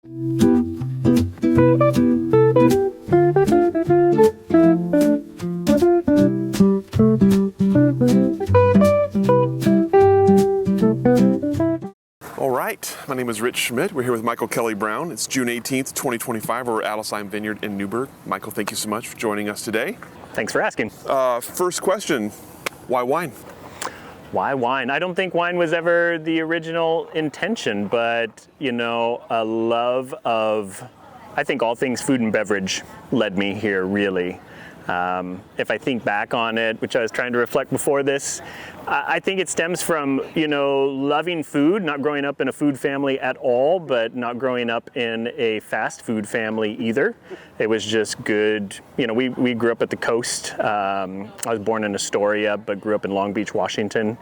All right, my name is Rich Schmidt. We're here with Michael Kelly Brown. It's June 18th, 2025. We're at Adelsheim Vineyard in Newburgh. Michael, thank you so much for joining us today. Thanks for asking. First question, why wine? Why wine? I don't think wine was ever the original intention, but, you know, a love of, I think all things food and beverage led me here, really. If I think back on it, which I was trying to reflect before this, I think it stems from, you know, loving food, not growing up in a food family at all, but not growing up in a fast food family either. It was just good. You know, we grew up at the coast. I was born in Astoria, but grew up in Long Beach, Washington.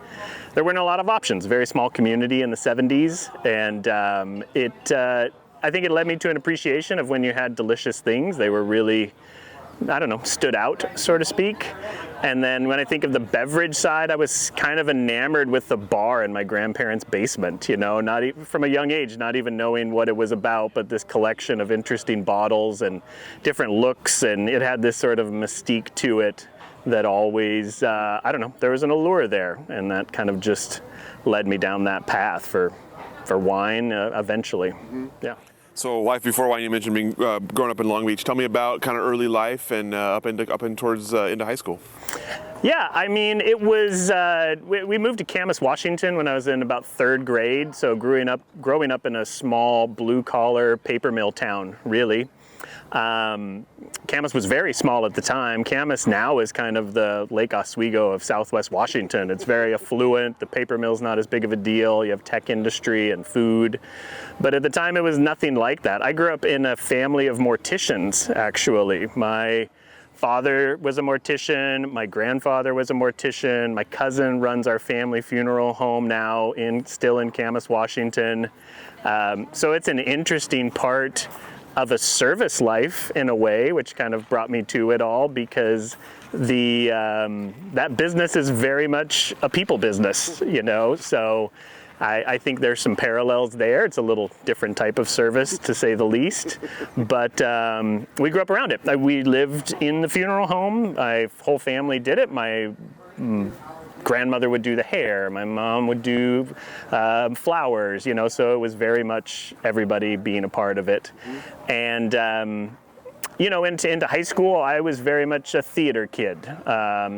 There weren't a lot of options, very small community in the 70s. And I think it led me to an appreciation of when you had delicious things. They were really, I don't know, stood out, so to speak. And then when I think of the beverage side, I was kind of enamored with the bar in my grandparents' basement, you know, not even from a young age, not even knowing what it was about, but this collection of interesting bottles and different looks. And it had this sort of mystique to it that always, I don't know, there was an allure there. And that kind of just led me down that path for wine eventually. Mm-hmm. Yeah. So life before wine, you mentioned being growing up in Long Beach. Tell me about kind of early life and up towards into high school. Yeah, I mean, it was, we moved to Camas, Washington when I was in about third grade. So growing up in a small blue collar paper mill town, really. Camas was very small at the time. Camas now is kind of the Lake Oswego of Southwest Washington. It's very affluent. The paper mill's not as big of a deal. You have tech industry and food. But at the time, it was nothing like that. I grew up in a family of morticians, actually. My father was a mortician. My grandfather was a mortician. My cousin runs our family funeral home now, still in Camas, Washington. So it's an interesting part of a service life in a way, which kind of brought me to it all, because that business is very much a people business, you know. So I think there's some parallels there. It's a little different type of service, to say the least, but we grew up around it. We lived in the funeral home. My whole family did it. My grandmother would do the hair, my mom would do flowers, you know, so it was very much everybody being a part of it. And you know, into high school, I was very much a theater kid.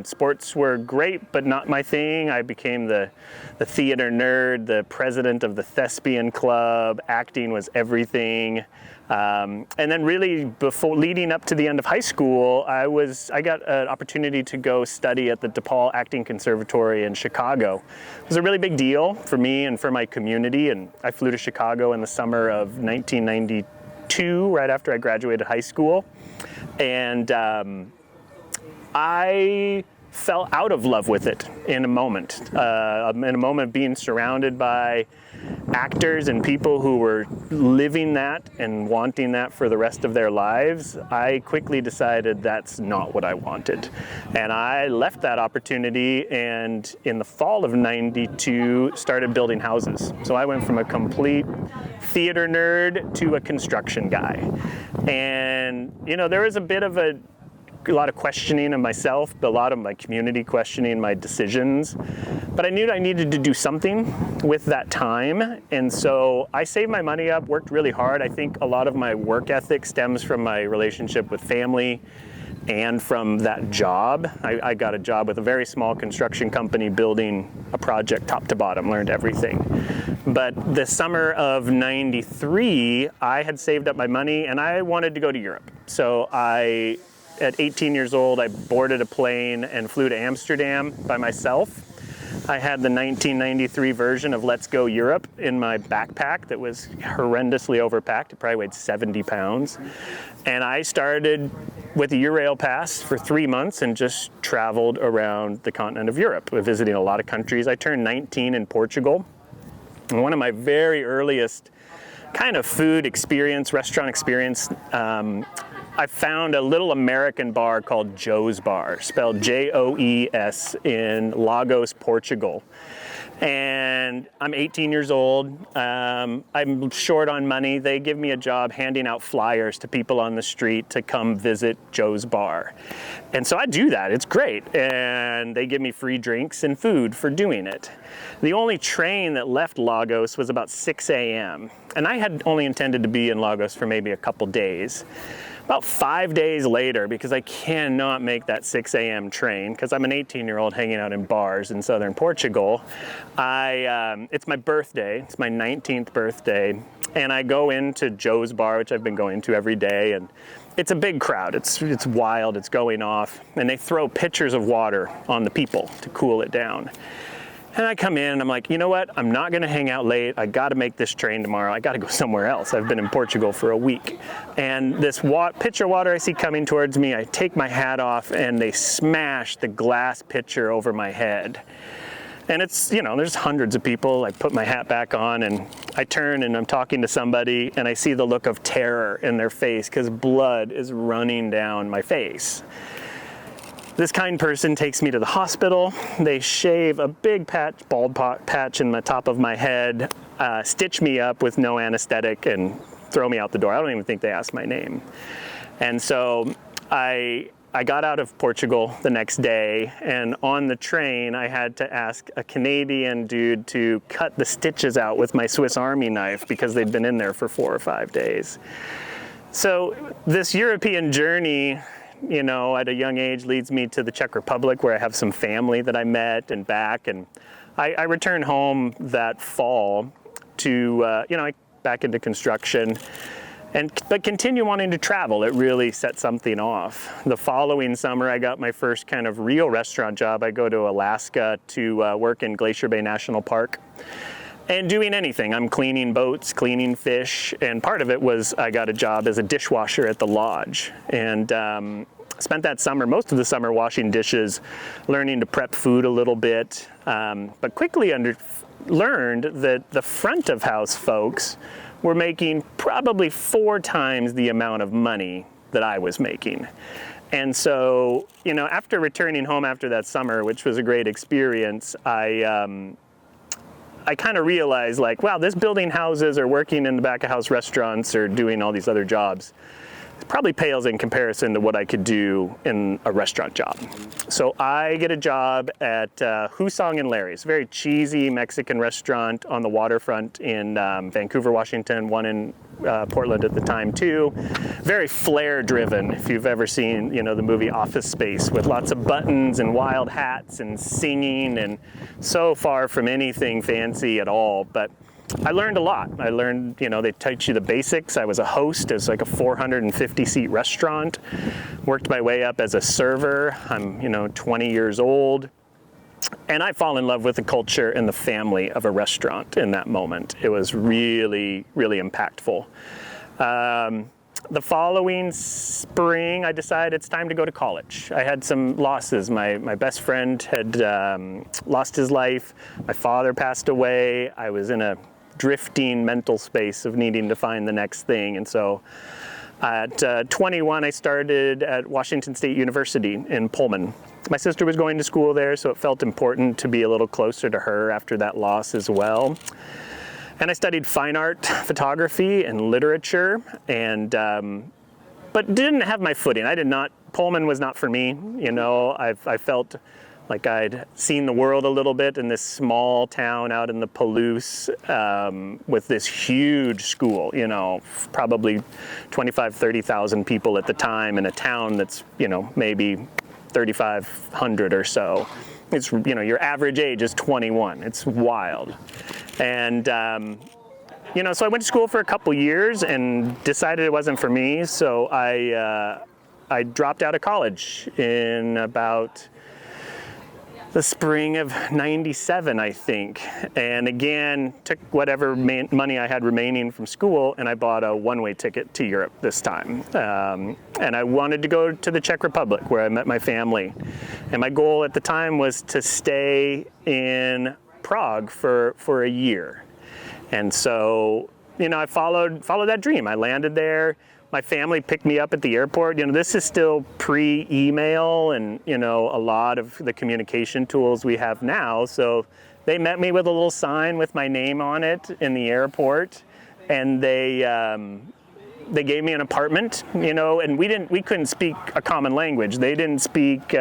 Sports were great, but not my thing. I became the theater nerd, the president of the thespian club. Acting was everything. And then really leading up to the end of high school, I got an opportunity to go study at the DePaul Acting Conservatory in Chicago. It was a really big deal for me and for my community, and I flew to Chicago in the summer of 1992, right after I graduated high school. And I fell out of love with it in a moment. Being surrounded by actors and people who were living that and wanting that for the rest of their lives, I quickly decided that's not what I wanted. And I left that opportunity, and in the fall of '92 started building houses. So I went from a complete theater nerd to a construction guy. And you know, there was a bit of a lot of questioning of myself, a lot of my community questioning my decisions. But I knew I needed to do something with that time. And so I saved my money up, worked really hard. I think a lot of my work ethic stems from my relationship with family and from that job. I got a job with a very small construction company building a project top to bottom, learned everything. But the summer of '93, I had saved up my money and I wanted to go to Europe. So at 18 years old, I boarded a plane and flew to Amsterdam by myself. I had the 1993 version of Let's Go Europe in my backpack that was horrendously overpacked. It probably weighed 70 pounds. And I started with a Eurail pass for 3 months and just traveled around the continent of Europe, visiting a lot of countries. I turned 19 in Portugal. And one of my very earliest kind of food experience, restaurant experience, I found a little American bar called Joe's Bar, spelled Joes, in Lagos, Portugal. And I'm 18 years old. I'm short on money. They give me a job handing out flyers to people on the street to come visit Joe's Bar. And so I do that. It's great. And they give me free drinks and food for doing it. The only train that left Lagos was about 6 a.m. And I had only intended to be in Lagos for maybe a couple days. About 5 days later, because I cannot make that 6 a.m. train, because I'm an 18-year-old hanging out in bars in southern Portugal, it's my birthday, it's my 19th birthday, and I go into Joe's Bar, which I've been going to every day, and it's a big crowd, it's wild, it's going off, and they throw pitchers of water on the people to cool it down. And I come in and I'm like, you know what? I'm not going to hang out late. I got to make this train tomorrow. I got to go somewhere else. I've been in Portugal for a week. And this pitcher of water I see coming towards me, I take my hat off and they smash the glass pitcher over my head. And it's, there's hundreds of people. I put my hat back on and I turn and I'm talking to somebody and I see the look of terror in their face because blood is running down my face. This kind person takes me to the hospital. They shave a big bald patch in the top of my head, stitch me up with no anesthetic, and throw me out the door. I don't even think they asked my name. And so I got out of Portugal the next day, and on the train, I had to ask a Canadian dude to cut the stitches out with my Swiss Army knife because they'd been in there for 4 or 5 days. So this European journey, at a young age leads me to the Czech Republic where I have some family that I met and back. And I returned home that fall to, back into construction but continue wanting to travel. It really set something off. The following summer, I got my first kind of real restaurant job. I go to Alaska to work in Glacier Bay National Park. And doing anything. I'm cleaning boats, cleaning fish, and part of it was I got a job as a dishwasher at the lodge. And spent that summer, most of the summer, washing dishes, learning to prep food a little bit, but quickly learned that the front of house folks were making probably 4 times the amount of money that I was making. And so, after returning home after that summer, which was a great experience, I kind of realized wow, this building houses or working in the back of house restaurants or doing all these other jobs probably pales in comparison to what I could do in a restaurant job. So I get a job at Husong and Larry's, very cheesy Mexican restaurant on the waterfront in Vancouver, Washington, one in Portland at the time too. Very flair driven, if you've ever seen the movie Office Space, with lots of buttons and wild hats and singing, and so far from anything fancy at all. But I learned a lot. I learned, they teach you the basics. I was a host. It was like a 450-seat restaurant. Worked my way up as a server. I'm, 20 years old. And I fall in love with the culture and the family of a restaurant in that moment. It was really, really impactful. The following spring, I decided it's time to go to college. I had some losses. My best friend had lost his life. My father passed away. I was in a drifting mental space of needing to find the next thing. And so at 21, I started at Washington State University in Pullman. My sister was going to school there, so it felt important to be a little closer to her after that loss as well. And I studied fine art, photography, and literature, and but didn't have my footing. Pullman was not for me. I felt like I'd seen the world a little bit in this small town out in the Palouse with this huge school, probably 25, 30,000 people at the time in a town that's, maybe 3,500 or so. It's, your average age is 21. It's wild. And, so I went to school for a couple years and decided it wasn't for me. So I dropped out of college in about the spring of '97, I think. And again, took whatever money I had remaining from school and I bought a one-way ticket to Europe this time. And I wanted to go to the Czech Republic where I met my family. And my goal at the time was to stay in Prague for a year. And so, I followed that dream. I landed there. My family picked me up at the airport. This is still pre-email and, a lot of the communication tools we have now. So They met me with a little sign with my name on it in the airport, and they gave me an apartment, and we couldn't speak a common language. They didn't speak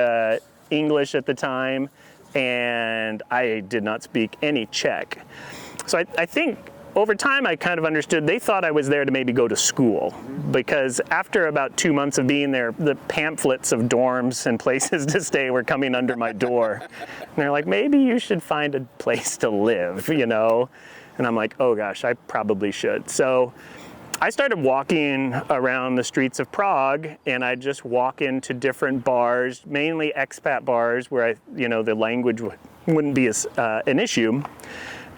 English at the time, and I did not speak any Czech. So I think over time I kind of understood they thought I was there to maybe go to school, because after about 2 months of being there, the pamphlets of dorms and places to stay were coming under my door. And they're like, maybe you should find a place to live, And I'm like, oh gosh, I probably should. So I started walking around the streets of Prague, and I'd just walk into different bars, mainly expat bars where the language wouldn't be an issue.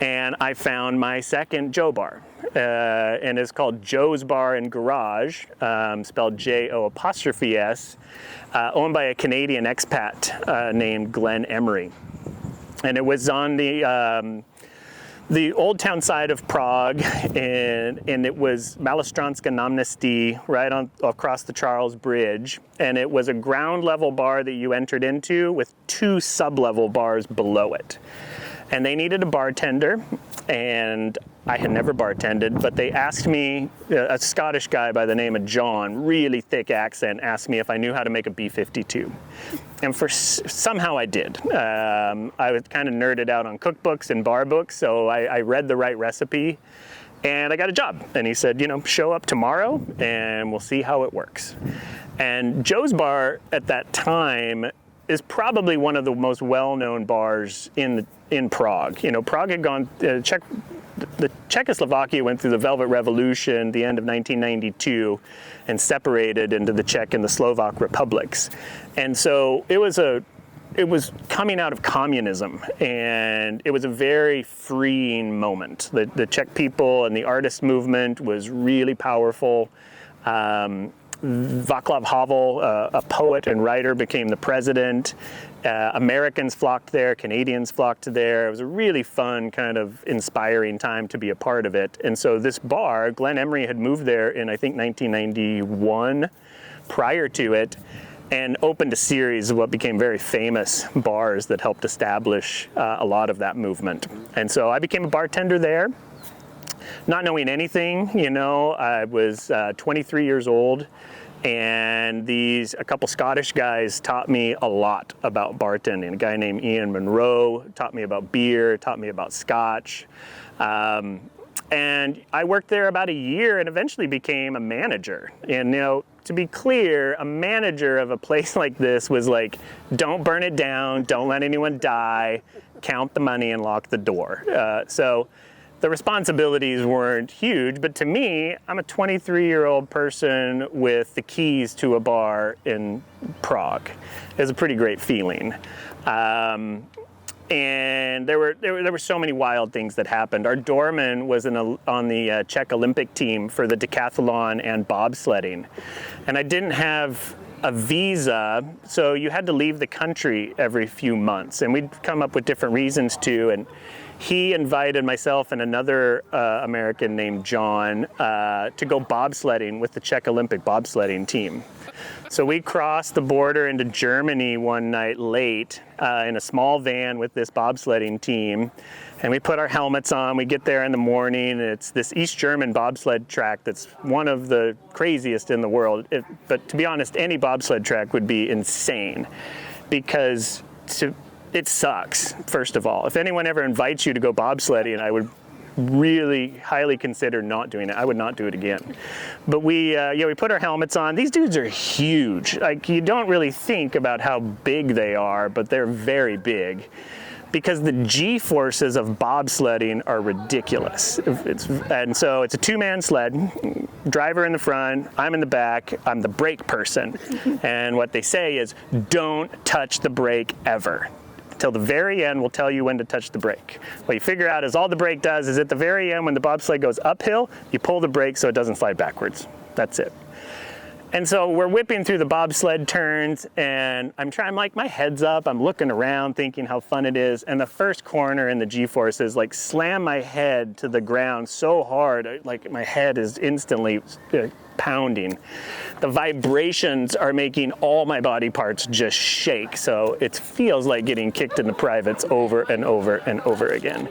And I found my second Joe bar, and it's called Joe's Bar and Garage, spelled J-O''S, owned by a Canadian expat named Glenn Emery. And it was on the old town side of Prague, and it was Malostranska Náměstí, right across the Charles Bridge. And it was a ground level bar that you entered into with 2 sub-level bars below it. And they needed a bartender, and I had never bartended, but they asked me, a Scottish guy by the name of John, really thick accent, asked me if I knew how to make a B-52. And somehow I did. I was kind of nerded out on cookbooks and bar books, so I read the right recipe, and I got a job. And he said, show up tomorrow, and we'll see how it works. And Joe's Bar at that time is probably one of the most well-known bars in Prague. Prague had gone, the Czechoslovakia went through the Velvet Revolution, the end of 1992, and separated into the Czech and the Slovak republics. And so it was coming out of communism, and it was a very freeing moment. The Czech people and the artist movement was really powerful. Václav Havel, a poet and writer, became the president. Americans flocked there, Canadians flocked there. It was a really fun, kind of inspiring time to be a part of it. And so this bar, Glenn Emery had moved there in, I think, 1991, prior to it, and opened a series of what became very famous bars that helped establish a lot of that movement. And so I became a bartender there, not knowing anything. I was 23 years old, and a couple Scottish guys taught me a lot about bartending. A guy named Ian Monroe taught me about beer, taught me about Scotch. And I worked there about a year and eventually became a manager. And to be clear, a manager of a place like this was like, don't burn it down, don't let anyone die, count the money and lock the door. So the responsibilities weren't huge, but to me, I'm a 23-year-old person with the keys to a bar in Prague. It was a pretty great feeling. And there were so many wild things that happened. Our doorman was on the Czech Olympic team for the decathlon and bobsledding. And I didn't have a visa, so you had to leave the country every few months. And we'd come up with different reasons to. And he invited myself and another American named John to go bobsledding with the Czech Olympic bobsledding team. So we crossed the border into Germany one night late in a small van with this bobsledding team, and we put our helmets on. We get there in the morning, and it's this East German bobsled track that's one of the craziest in the world. But to be honest, any bobsled track would be insane, because it sucks, first of all. If anyone ever invites you to go bobsledding, I would really highly consider not doing it. I would not do it again. But we put our helmets on. These dudes are huge. Like, you don't really think about how big they are, but they're very big, because the G-forces of bobsledding are ridiculous. And so it's a 2-man sled, driver in the front, I'm in the back, I'm the brake person. And what they say is, don't touch the brake ever. Till the very end, we'll tell you when to touch the brake. What you figure out is all the brake does is at the very end, when the bobsled goes uphill, you pull the brake so it doesn't slide backwards. That's it. And so we're whipping through the bobsled turns, and I'm like, my head's up, I'm looking around thinking how fun it is, and the first corner in the G-forces like slam my head to the ground so hard, like my head is instantly pounding. The vibrations are making all my body parts just shake, so it feels like getting kicked in the privates over and over and over again.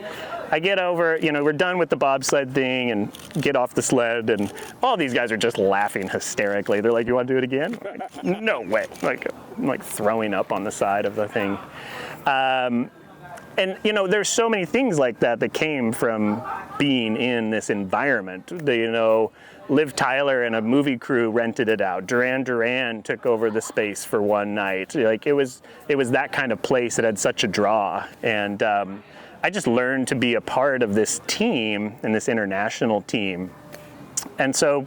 I get over, we're done with the bobsled thing and get off the sled, and all these guys are just laughing hysterically. They're like, "You want to do it again?" I'm like, no way. I'm like throwing up on the side of the thing. And there's so many things like that came from being in this environment. Liv Tyler and a movie crew rented it out. Duran Duran took over the space for one night. Like it was that kind of place that had such a draw. And I just learned to be a part of this team and this international team. And so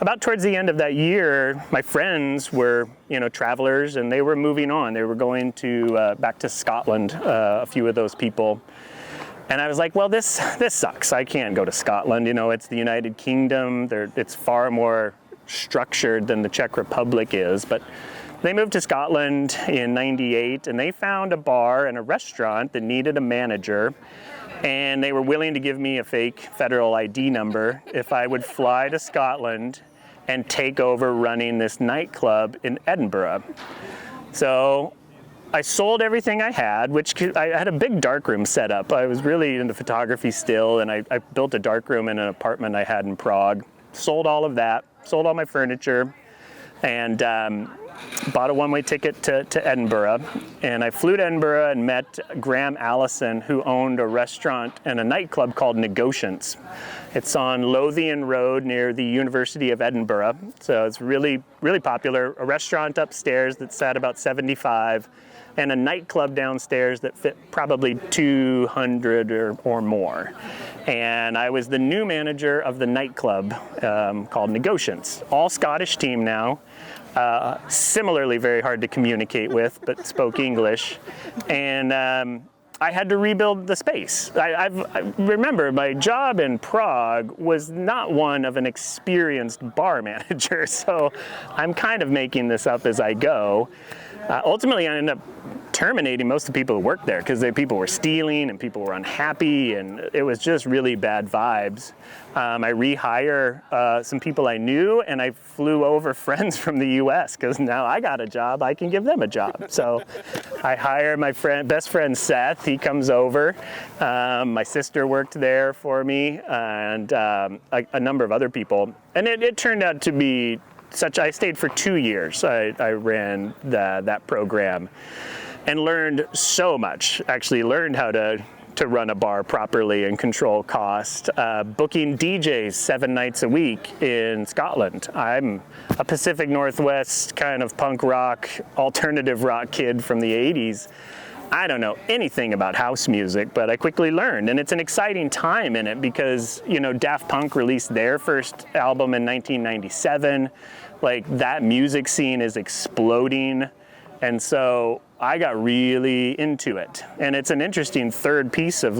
about towards the end of that year, my friends were, travelers, and they were moving on. They were going to back to Scotland, a few of those people. And I was like, well, this sucks. I can't go to Scotland. It's the United Kingdom. It's far more structured than the Czech Republic is. But they moved to Scotland in '98, and they found a bar and a restaurant that needed a manager, and they were willing to give me a fake federal ID number if I would fly to Scotland and take over running this nightclub in Edinburgh. So I sold everything I had, which I had a big darkroom set up. I was really into photography still, and I built a darkroom in an apartment I had in Prague. Sold all of that, sold all my furniture, and bought a one-way ticket to Edinburgh. And I flew to Edinburgh and met Graham Allison, who owned a restaurant and a nightclub called Negotiants. It's on Lothian Road near the University of Edinburgh. So it's really, really popular. A restaurant upstairs that sat about 75, and a nightclub downstairs that fit probably 200 or more. And I was the new manager of the nightclub called Negotiants. All Scottish team now. Similarly very hard to communicate with, but spoke English. And I had to rebuild the space. I remember my job in Prague was not one of an experienced bar manager, so I'm kind of making this up as I go. Ultimately, I ended up terminating most of the people who worked there because people were stealing and people were unhappy, and it was just really bad vibes. I rehire some people I knew, and I flew over friends from the U.S. because now I got a job, I can give them a job. So I hire my best friend Seth. He comes over. My sister worked there for me, and a number of other people. And it turned out to be I stayed for 2 years. I ran that program and learned so much. Actually learned how to run a bar properly and control cost. Booking DJs 7 nights a week in Scotland. I'm a Pacific Northwest kind of punk rock, alternative rock kid from the 80s. I don't know anything about house music, but I quickly learned, and it's an exciting time in it because, Daft Punk released their first album in 1997. Like, that music scene is exploding, and so I got really into it. And it's an interesting third piece of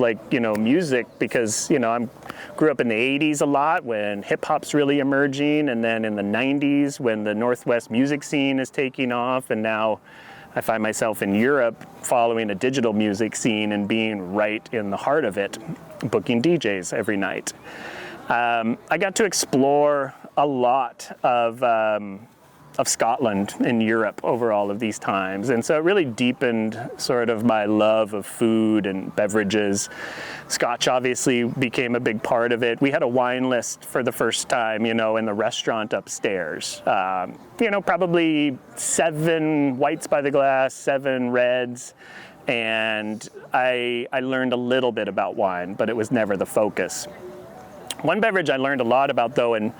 music because, I grew up in the 80s a lot when hip hop's really emerging, and then in the 90s when the Northwest music scene is taking off, and now I find myself in Europe following a digital music scene and being right in the heart of it, booking DJs every night. I got to explore a lot of Scotland and Europe over all of these times. And so it really deepened sort of my love of food and beverages. Scotch obviously became a big part of it. We had a wine list for the first time, in the restaurant upstairs. Probably 7 whites by the glass, 7 reds. And I learned a little bit about wine, but it was never the focus. One beverage I learned a lot about, though, and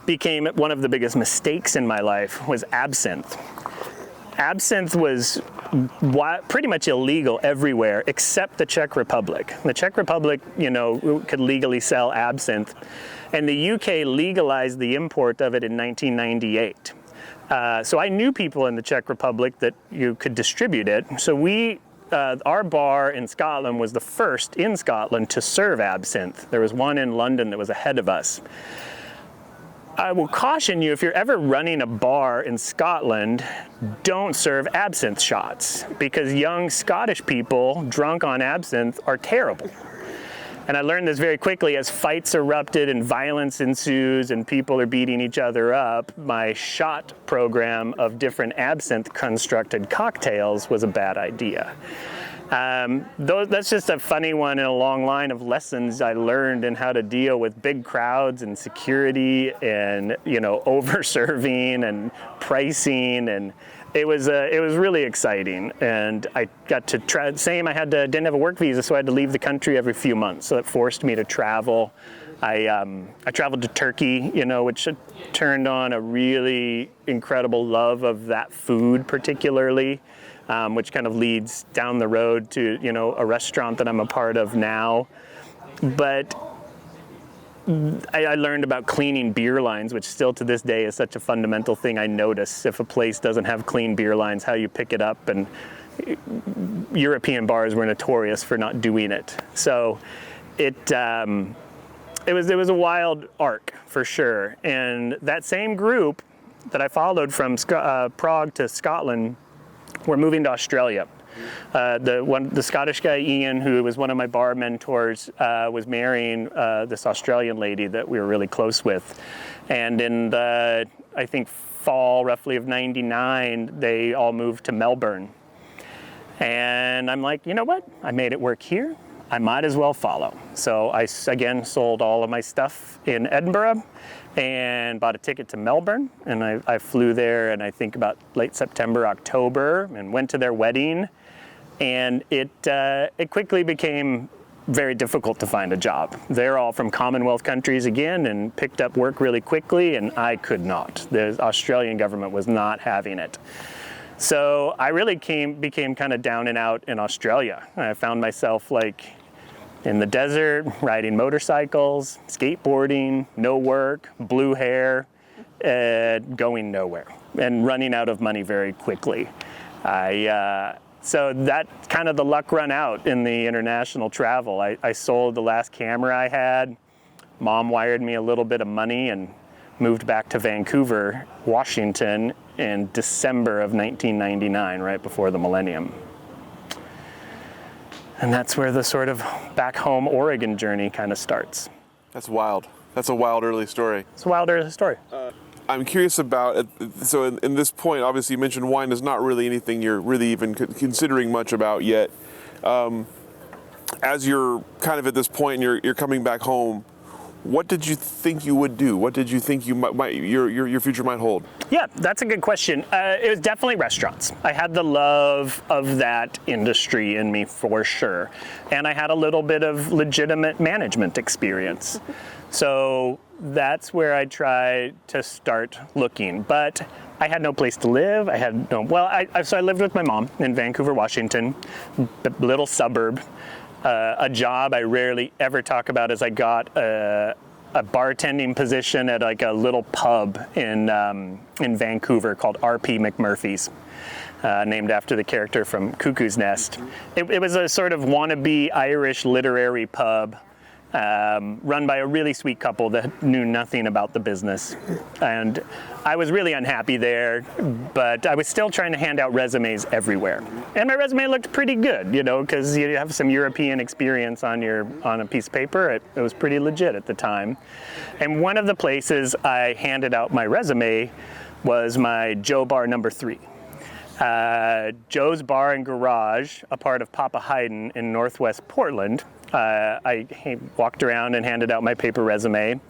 became one of the biggest mistakes in my life, was absinthe. Absinthe was pretty much illegal everywhere except the Czech Republic. The Czech Republic, could legally sell absinthe, and the UK legalized the import of it in 1998. So I knew people in the Czech Republic that you could distribute it. So our bar in Scotland was the first in Scotland to serve absinthe. There was one in London that was ahead of us. I will caution you, if you're ever running a bar in Scotland, don't serve absinthe shots, because young Scottish people drunk on absinthe are terrible. And I learned this very quickly as fights erupted and violence ensues and people are beating each other up. My shot program of different absinthe constructed cocktails was a bad idea. That's just a funny one in a long line of lessons I learned in how to deal with big crowds and security and, over serving and pricing, and it was really exciting. And I got to try. Didn't have a work visa, so I had to leave the country every few months. So it forced me to travel. I traveled to Turkey, which turned on a really incredible love of that food, particularly. Which kind of leads down the road to, a restaurant that I'm a part of now. But I learned about cleaning beer lines, which still to this day is such a fundamental thing I notice. If a place doesn't have clean beer lines, how you pick it up. And European bars were notorious for not doing it. So it was a wild arc for sure. And that same group that I followed from Prague to Scotland, we're moving to Australia. The Scottish guy, Ian, who was one of my bar mentors, was marrying this Australian lady that we were really close with. And in the, I think, fall roughly of '99, they all moved to Melbourne. And I'm like, you know what? I made it work here. I might as well follow. So I, again, sold all of my stuff in Edinburgh and bought a ticket to Melbourne, and I flew there, and I think about late September, October, and went to their wedding, and it quickly became very difficult to find a job. They're all from Commonwealth countries again, and picked up work really quickly, and I could not. The Australian government was not having it. So I really became kind of down and out in Australia. I found myself in the desert, riding motorcycles, skateboarding, no work, blue hair, going nowhere, and running out of money very quickly. So that kind of the luck run out in the international travel. I sold the last camera I had. Mom wired me a little bit of money and moved back to Vancouver, Washington in December of 1999, right before the millennium. And that's where the sort of back home Oregon journey kind of starts. That's wild. That's a wild early story. It's a wild early story. I'm curious about, so in this point, obviously you mentioned wine is not really anything you're really even considering much about yet. As you're kind of at this point and you're coming back home, what did you think you would do? What did you think you might your future might hold? Yeah, that's a good question. It was definitely restaurants. I had the love of that industry in me for sure. And I had a little bit of legitimate management experience. So that's where I tried to start looking. But I had no place to live. So I lived with my mom in Vancouver, Washington, a little suburb. A job I rarely ever talk about is I got a bartending position at a little pub in Vancouver called R.P. McMurphy's, named after the character from Cuckoo's Nest. It was a sort of wannabe Irish literary pub run by a really sweet couple that knew nothing about the business. And I was really unhappy there, but I was still trying to hand out resumes everywhere. And my resume looked pretty good, because you have some European experience on a piece of paper. It was pretty legit at the time. And one of the places I handed out my resume was my Joe Bar number 3. Joe's Bar and Garage, a part of Papa Haydn in Northwest Portland. I walked around and handed out my paper resume,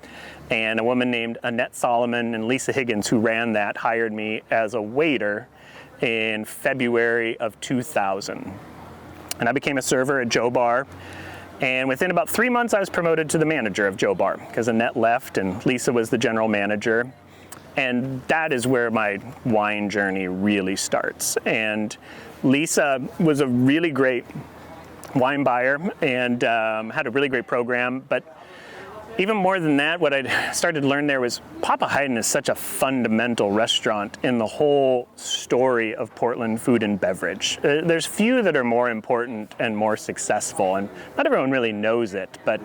and a woman named Annette Solomon and Lisa Higgins, who ran that, hired me as a waiter in February of 2000. And I became a server at Joe Bar. And within about 3 months, I was promoted to the manager of Joe Bar, because Annette left and Lisa was the general manager. And that is where my wine journey really starts. And Lisa was a really great wine buyer and had a really great program. But even more than that, what I started to learn there was Papa Haydn is such a fundamental restaurant in the whole story of Portland food and beverage. There's few that are more important and more successful, and not everyone really knows it. But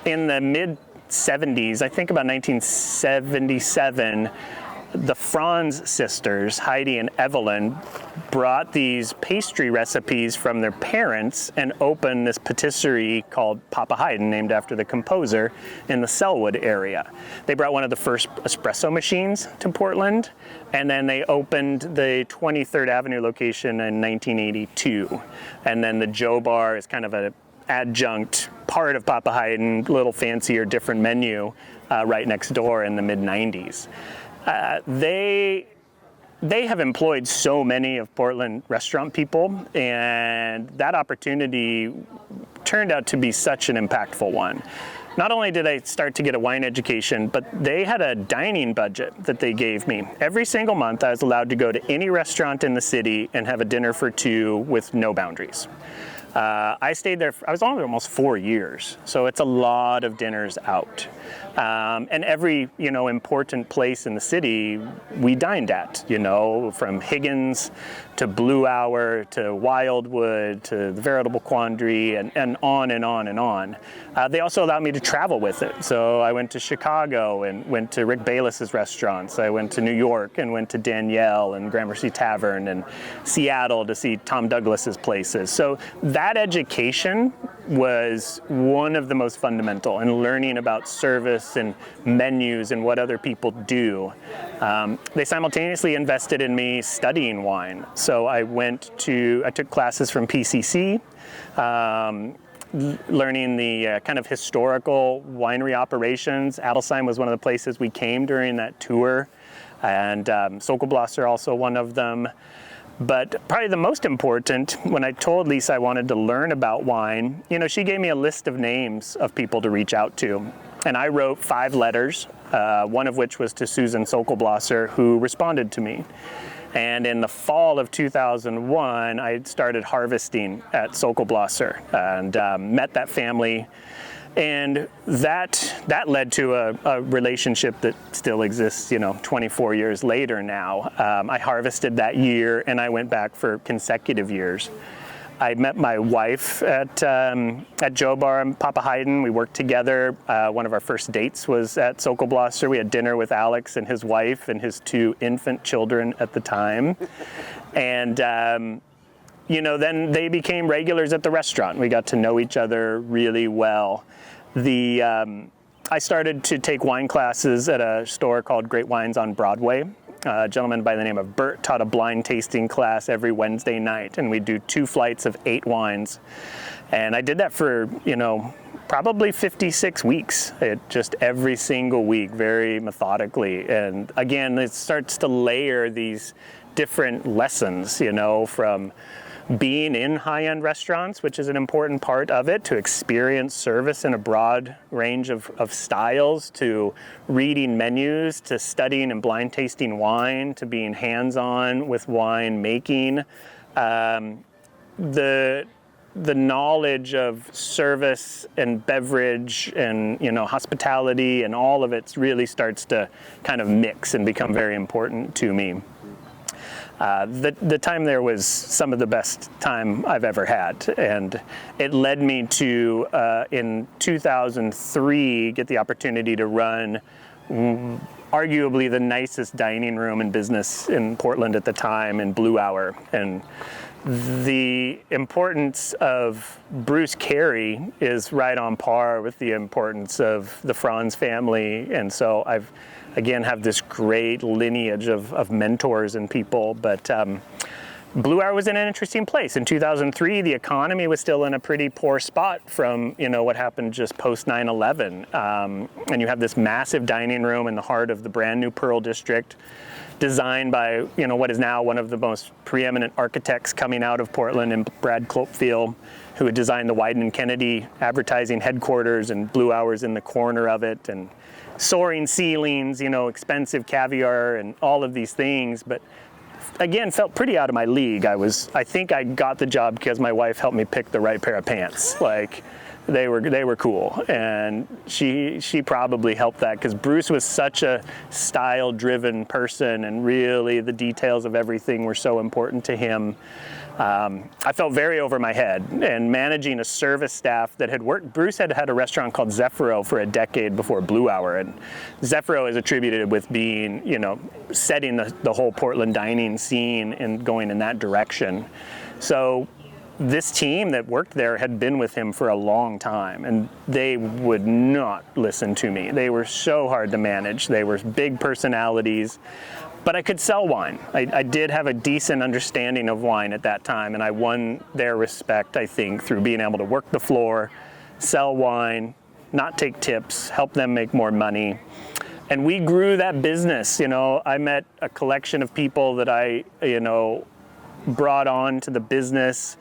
in the mid 70s, I think about 1977, the Franz sisters, Heidi and Evelyn, brought these pastry recipes from their parents and opened this patisserie called Papa Haydn, named after the composer, in the Selwood area. They brought one of the first espresso machines to Portland, and then they opened the 23rd Avenue location in 1982. And then the Joe Bar is kind of an adjunct part of Papa Haydn, a little fancier, different menu, right next door in the mid-90s. They have employed so many of Portland restaurant people, and that opportunity turned out to be such an impactful one. Not only did I start to get a wine education, but they had a dining budget that they gave me. Every single month I was allowed to go to any restaurant in the city and have a dinner for two with no boundaries. I stayed there, I was only almost 4 years, so it's a lot of dinners out. And every, important place in the city we dined at, from Higgins to Blue Hour to Wildwood to the Veritable Quandary and on and on and on. They also allowed me to travel with it. So I went to Chicago and went to Rick Bayless's restaurants. I went to New York and went to Danielle and Gramercy Tavern and Seattle to see Tom Douglas's places. So that education was one of the most fundamental in learning about service and menus and what other people do. They simultaneously invested in me studying wine. So I took classes from PCC, learning the kind of historical winery operations. Adelsheim was one of the places we came during that tour, and Sokolblosser also one of them. But probably the most important, when I told Lisa I wanted to learn about wine, she gave me a list of names of people to reach out to. And I wrote 5 letters, one of which was to Susan Sokolblosser, who responded to me. And in the fall of 2001, I started harvesting at Sokolblosser and met that family. And that led to a relationship that still exists, 24 years later now. I harvested that year, and I went back for consecutive years. I met my wife at Joe Bar and Papa Haydn. We worked together. One of our first dates was at Sokolblosser. We had dinner with Alex and his wife and his 2 infant children at the time. And then they became regulars at the restaurant. We got to know each other really well. I started to take wine classes at a store called Great Wines on Broadway. A gentleman by the name of Bert taught a blind tasting class every Wednesday night, and we'd do 2 flights of 8 wines. And I did that for, probably 56 weeks, just every single week, very methodically. And again, it starts to layer these different lessons, from being in high-end restaurants, which is an important part of it, to experience service in a broad range of styles, to reading menus, to studying and blind tasting wine, to being hands-on with wine making. The knowledge of service and beverage and hospitality and all of it really starts to kind of mix and become very important to me. The time there was some of the best time I've ever had, and it led me to, in 2003, get the opportunity to run arguably the nicest dining room in business in Portland at the time, in Blue Hour. And the importance of Bruce Carey is right on par with the importance of the Franz family, and so I've again have this great lineage of mentors and people. But Blue Hour was in an interesting place. In 2003, the economy was still in a pretty poor spot from what happened just post 9/11, and you have this massive dining room in the heart of the brand new Pearl District, designed by what is now one of the most preeminent architects coming out of Portland, and Brad Klopfield, who had designed the Wieden and Kennedy advertising headquarters, and Blue Hour's in the corner of it, and soaring ceilings, expensive caviar and all of these things. But again, felt pretty out of my league. I think I got the job because my wife helped me pick the right pair of pants. Like, they were cool, and she probably helped that, because Bruce was such a style-driven person, and really the details of everything were so important to him. I felt very over my head, and managing a service staff that had worked. Bruce had had a restaurant called Zephyro for a decade before Blue Hour, and Zephyro is attributed with being, setting the whole Portland dining scene and going in that direction. So this team that worked there had been with him for a long time, and they would not listen to me. They were so hard to manage. They were big personalities. But I could sell wine. I did have a decent understanding of wine at that time, and I won their respect, I think, through being able to work the floor, sell wine, not take tips, help them make more money. And we grew that business. I met a collection of people that I, brought on to the business,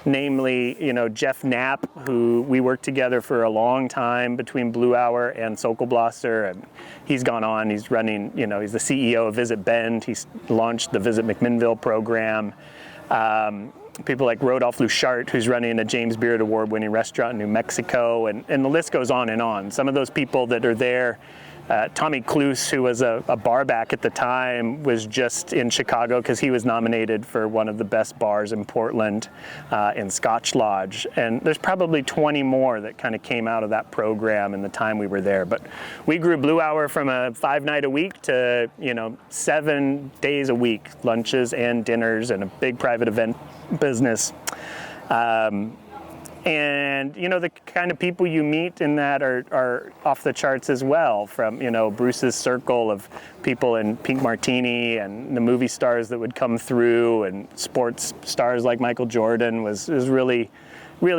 namely, Jeff Knapp, who we worked together for a long time between Blue Hour and Sokolblosser, and he's gone on, he's running, he's the CEO of Visit Bend, he's launched the Visit McMinnville program. People like Rodolphe Luchart, who's running a James Beard Award-winning restaurant in New Mexico, and the list goes on and on. Some of those people that are there, Tommy Kloos, who was a barback at the time, was just in Chicago because he was nominated for one of the best bars in Portland in Scotch Lodge. And there's probably 20 more that kind of came out of that program in the time we were there. But we grew Blue Hour from a 5-night a week to 7 days a week, lunches and dinners, and a big private event business. And the kind of people you meet in that are off the charts as well, from Bruce's circle of people in Pink Martini and the movie stars that would come through, and sports stars like Michael Jordan was really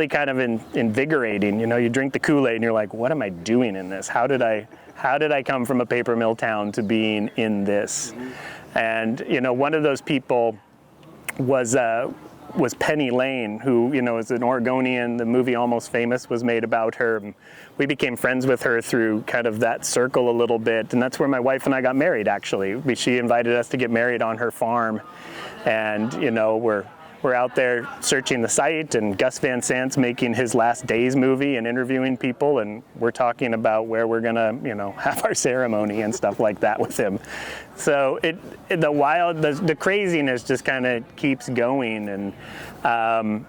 kind of invigorating. You drink the Kool-Aid and you're like, what am I doing in this? How did I come from a paper mill town to being in this? And one of those people was Penny Lane, who is an Oregonian. The movie Almost Famous was made about her. And we became friends with her through kind of that circle a little bit, and that's where my wife and I got married. Actually, she invited us to get married on her farm, and we're out there searching the site, and Gus Van Sant's making his Last Days movie and interviewing people, and we're talking about where we're gonna have our ceremony and stuff like that with him. So the craziness just kind of keeps going, and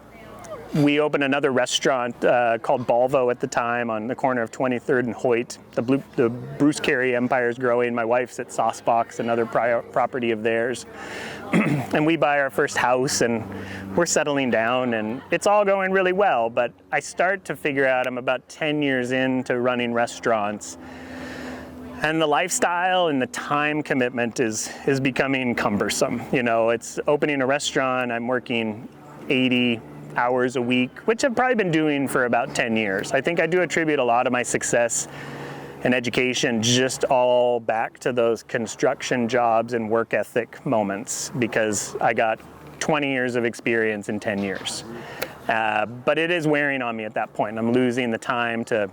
we opened another restaurant called Balvo at the time on the corner of 23rd and Hoyt. The Bruce Carey empire is growing. My wife's at Saucebox, another property of theirs. And we buy our first house, and we're settling down, and it's all going really well. But I start to figure out I'm about 10 years into running restaurants, and the lifestyle and the time commitment is becoming cumbersome. It's opening a restaurant, I'm working 80 hours a week, which I've probably been doing for about 10 years. I think I do attribute a lot of my success in education just all back to those construction jobs and work ethic moments, because I got 20 years of experience in 10 years. But it is wearing on me at that point. I'm losing the time to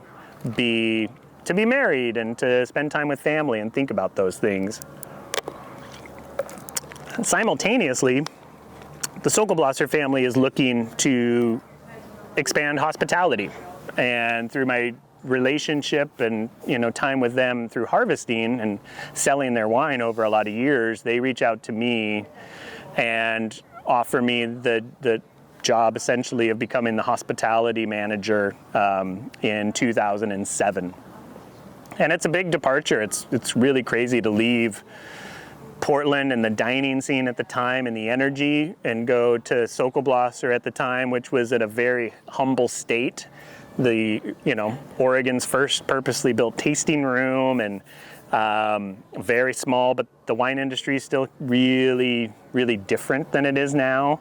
be married and to spend time with family and think about those things. And simultaneously, the Sokolblosser family is looking to expand hospitality, and through my relationship and time with them through harvesting and selling their wine over a lot of years, they reach out to me and offer me the job essentially of becoming the hospitality manager in 2007. And it's a big departure. It's really crazy to leave Portland and the dining scene at the time and the energy and go to Sokolblosser at the time, which was at a very humble state. Oregon's first purposely built tasting room, and very small, but the wine industry is still really, really different than it is now.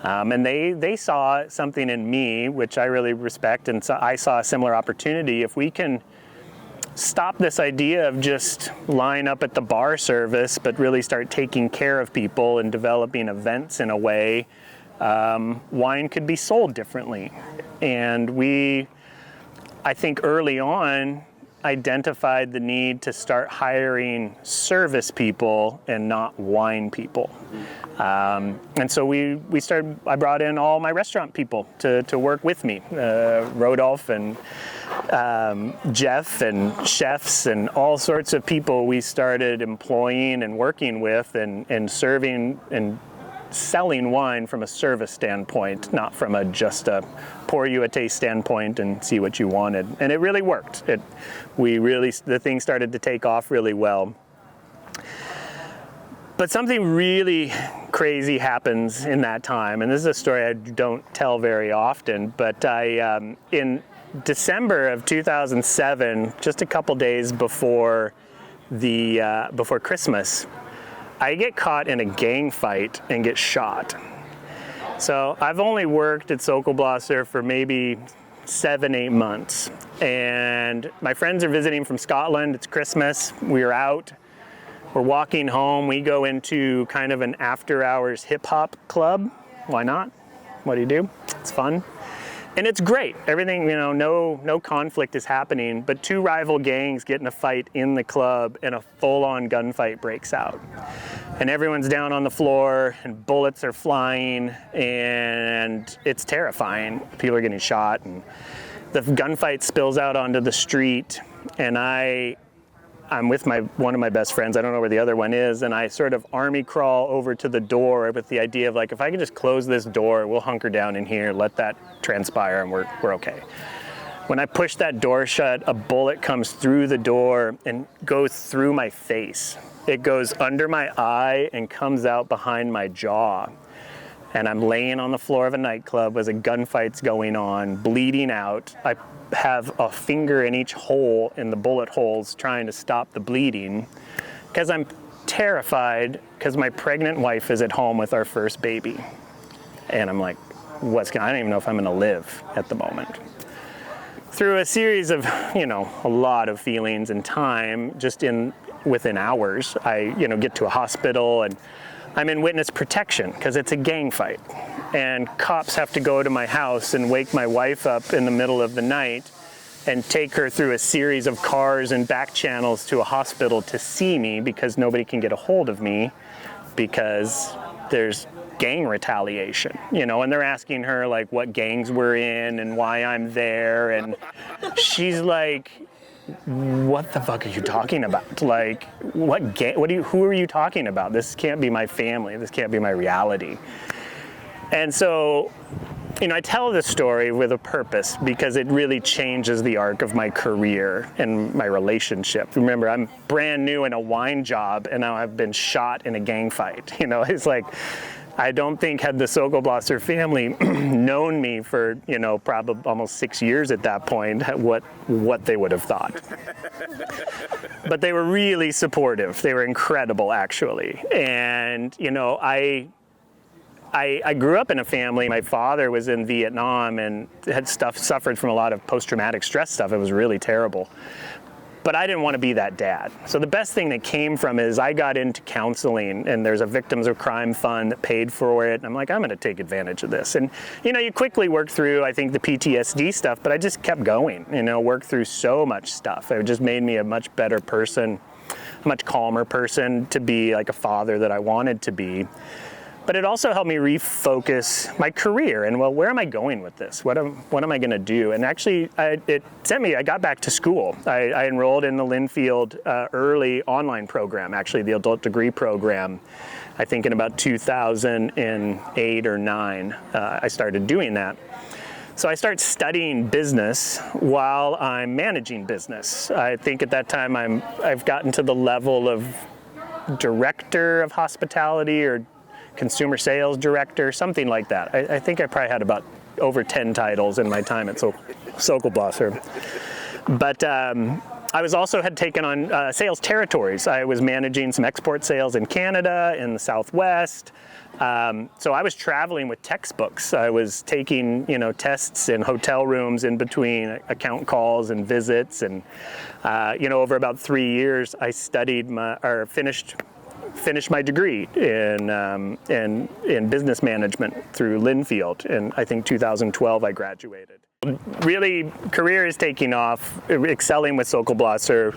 And they saw something in me, which I really respect, and so I saw a similar opportunity. If we can stop this idea of just line up at the bar service, but really start taking care of people and developing events in a way, wine could be sold differently. And I think early on, identified the need to start hiring service people and not wine people. And so I brought in all my restaurant people to work with me, Rodolphe and Jeff and chefs and all sorts of people we started employing and working with and serving and selling wine from a service standpoint, not from just a pour you a taste standpoint and see what you wanted. And it really worked. The thing started to take off really well. But something really crazy happens in that time, and this is a story I don't tell very often, but in December of 2007, just a couple days before Christmas, I get caught in a gang fight and get shot. So I've only worked at Sokolblosser for maybe 7-8 months, and my friends are visiting from Scotland. It's Christmas. We're out. We're walking home. We go into kind of an after-hours hip-hop club. Why not? What do? It's fun. And it's great. Everything, no conflict is happening, but two rival gangs get in a fight in the club and a full-on gunfight breaks out. And everyone's down on the floor and bullets are flying and it's terrifying. People are getting shot and the gunfight spills out onto the street, and I'm with one of my best friends, I don't know where the other one is, and I sort of army crawl over to the door with the idea of if I can just close this door, we'll hunker down in here, let that transpire, and we're okay. When I push that door shut, a bullet comes through the door and goes through my face. It goes under my eye and comes out behind my jaw. And I'm laying on the floor of a nightclub as a gunfight's going on, bleeding out. I have a finger in each hole in the bullet holes trying to stop the bleeding because I'm terrified because my pregnant wife is at home with our first baby. And I'm like, I don't even know if I'm gonna live at the moment. Through a series of, a lot of feelings and time, just within hours, I, get to a hospital and I'm in witness protection because it's a gang fight. And cops have to go to my house and wake my wife up in the middle of the night and take her through a series of cars and back channels to a hospital to see me because nobody can get a hold of me because there's gang retaliation, and they're asking her what gangs we're in and why I'm there. And she's like, what the fuck are you talking about? Who are you talking about? This can't be my family. This can't be my reality. And so, I tell this story with a purpose because it really changes the arc of my career and my relationship. Remember, I'm brand new in a wine job and now I've been shot in a gang fight. It's I don't think had the Sokolblosser family known me for, probably almost 6 years at that point, what they would have thought. But they were really supportive. They were incredible, actually. And, I grew up in a family. My father was in Vietnam and had suffered from a lot of post-traumatic stress stuff. It was really terrible. But I didn't want to be that dad. So the best thing that came from it is I got into counseling, and there's a victims of crime fund that paid for it. And I'm like, I'm going to take advantage of this. And, you quickly work through, I think, the PTSD stuff, but I just kept going, worked through so much stuff. It just made me a much better person, a much calmer person to be like a father that I wanted to be. But it also helped me refocus my career and, where am I going with this? What am I going to do? And actually, I got back to school. I enrolled in the Linfield early online program, actually the adult degree program. I think in about 2008 or 9, I started doing that. So I start studying business while I'm managing business. I think at that time I've gotten to the level of director of hospitality or consumer sales director, something like that. I think I probably had about over 10 titles in my time at Sokolblosser. But I had taken on sales territories. I was managing some export sales in Canada, in the Southwest. So I was traveling with textbooks. I was taking, tests in hotel rooms in between account calls and visits. And, over about 3 years, I finished my degree in business management through Linfield. And I think 2012 I graduated. Really, career is taking off, excelling with Sokolblosser.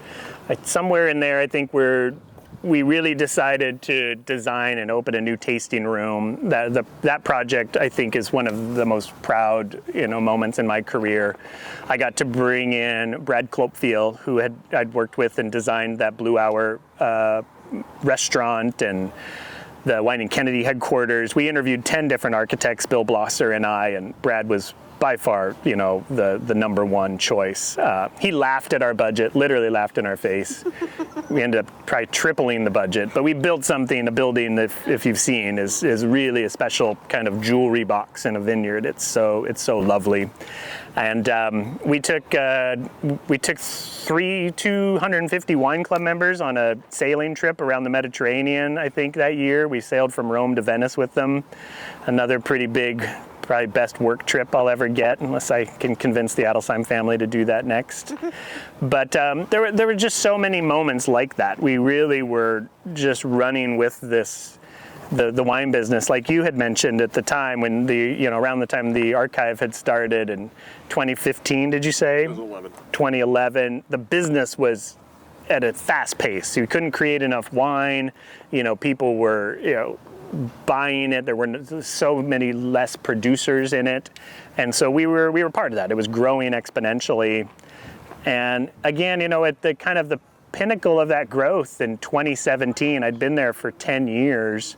Somewhere in there, I think we really decided to design and open a new tasting room. That project, I think, is one of the most proud, moments in my career. I got to bring in Brad Klopfiel, who I'd worked with and designed that Blue Hour restaurant, and the Wine and Kennedy headquarters. We interviewed 10 different architects, Bill Blosser and I, and Brad was by far, the number one choice. He laughed at our budget, literally laughed in our face. We ended up probably tripling the budget, but we built something, a building that, if you've seen, is really a special kind of jewelry box in a vineyard. It's so lovely. And we took 250 wine club members on a sailing trip around the Mediterranean, I think, that year. We sailed from Rome to Venice with them. Another pretty big, probably best work trip I'll ever get, unless I can convince the Adelsheim family to do that next. But there were just so many moments like that. We really were just running with the wine business, like you had mentioned at the time when around the time the archive had started in 2015, did you say? It was 11. 2011. The business was at a fast pace. You couldn't create enough wine. People were, buying it. There were so many less producers in it, and so we were part of that. It was growing exponentially, and again, at the kind of the pinnacle of that growth in 2017, I'd been there for 10 years.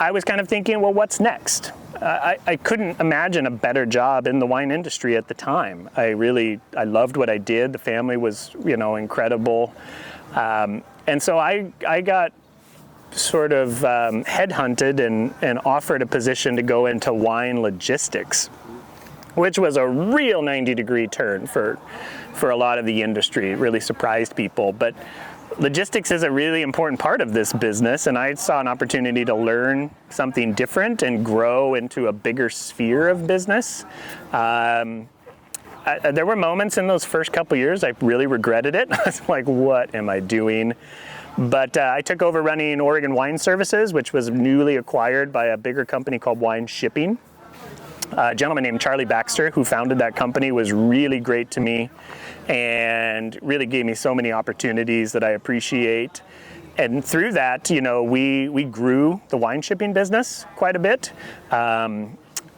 I was kind of thinking, well, what's next? I couldn't imagine a better job in the wine industry at the time. I loved what I did. The family was, incredible, and so I got sort of headhunted and offered a position to go into wine logistics, which was a real 90-degree turn for a lot of the industry. It really surprised people. But logistics is a really important part of this business, and I saw an opportunity to learn something different and grow into a bigger sphere of business. There were moments in those first couple years I really regretted it. I was like, what am I doing? But I took over running Oregon Wine Services, which was newly acquired by a bigger company called Wine Shipping. A gentleman named Charlie Baxter, who founded that company, was really great to me and really gave me so many opportunities that I appreciate. And through that, we grew the wine shipping business quite a bit.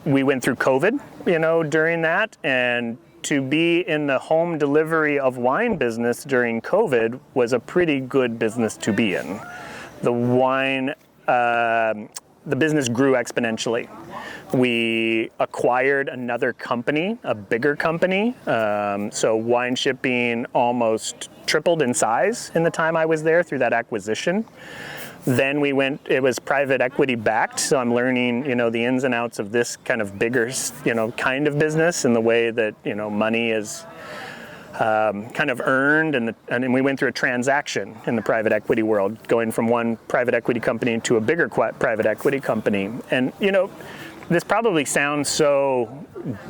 We went through COVID, during that, and to be in the home delivery of wine business during COVID was a pretty good business to be in. The business grew exponentially. We acquired another company, a bigger company. So wine shipping almost tripled in size in the time I was there through that acquisition. Then it was private equity backed, so I'm learning, the ins and outs of this kind of bigger, kind of business and the way that, money is kind of earned, and we went through a transaction in the private equity world, going from one private equity company to a bigger private equity company. And, this probably sounds so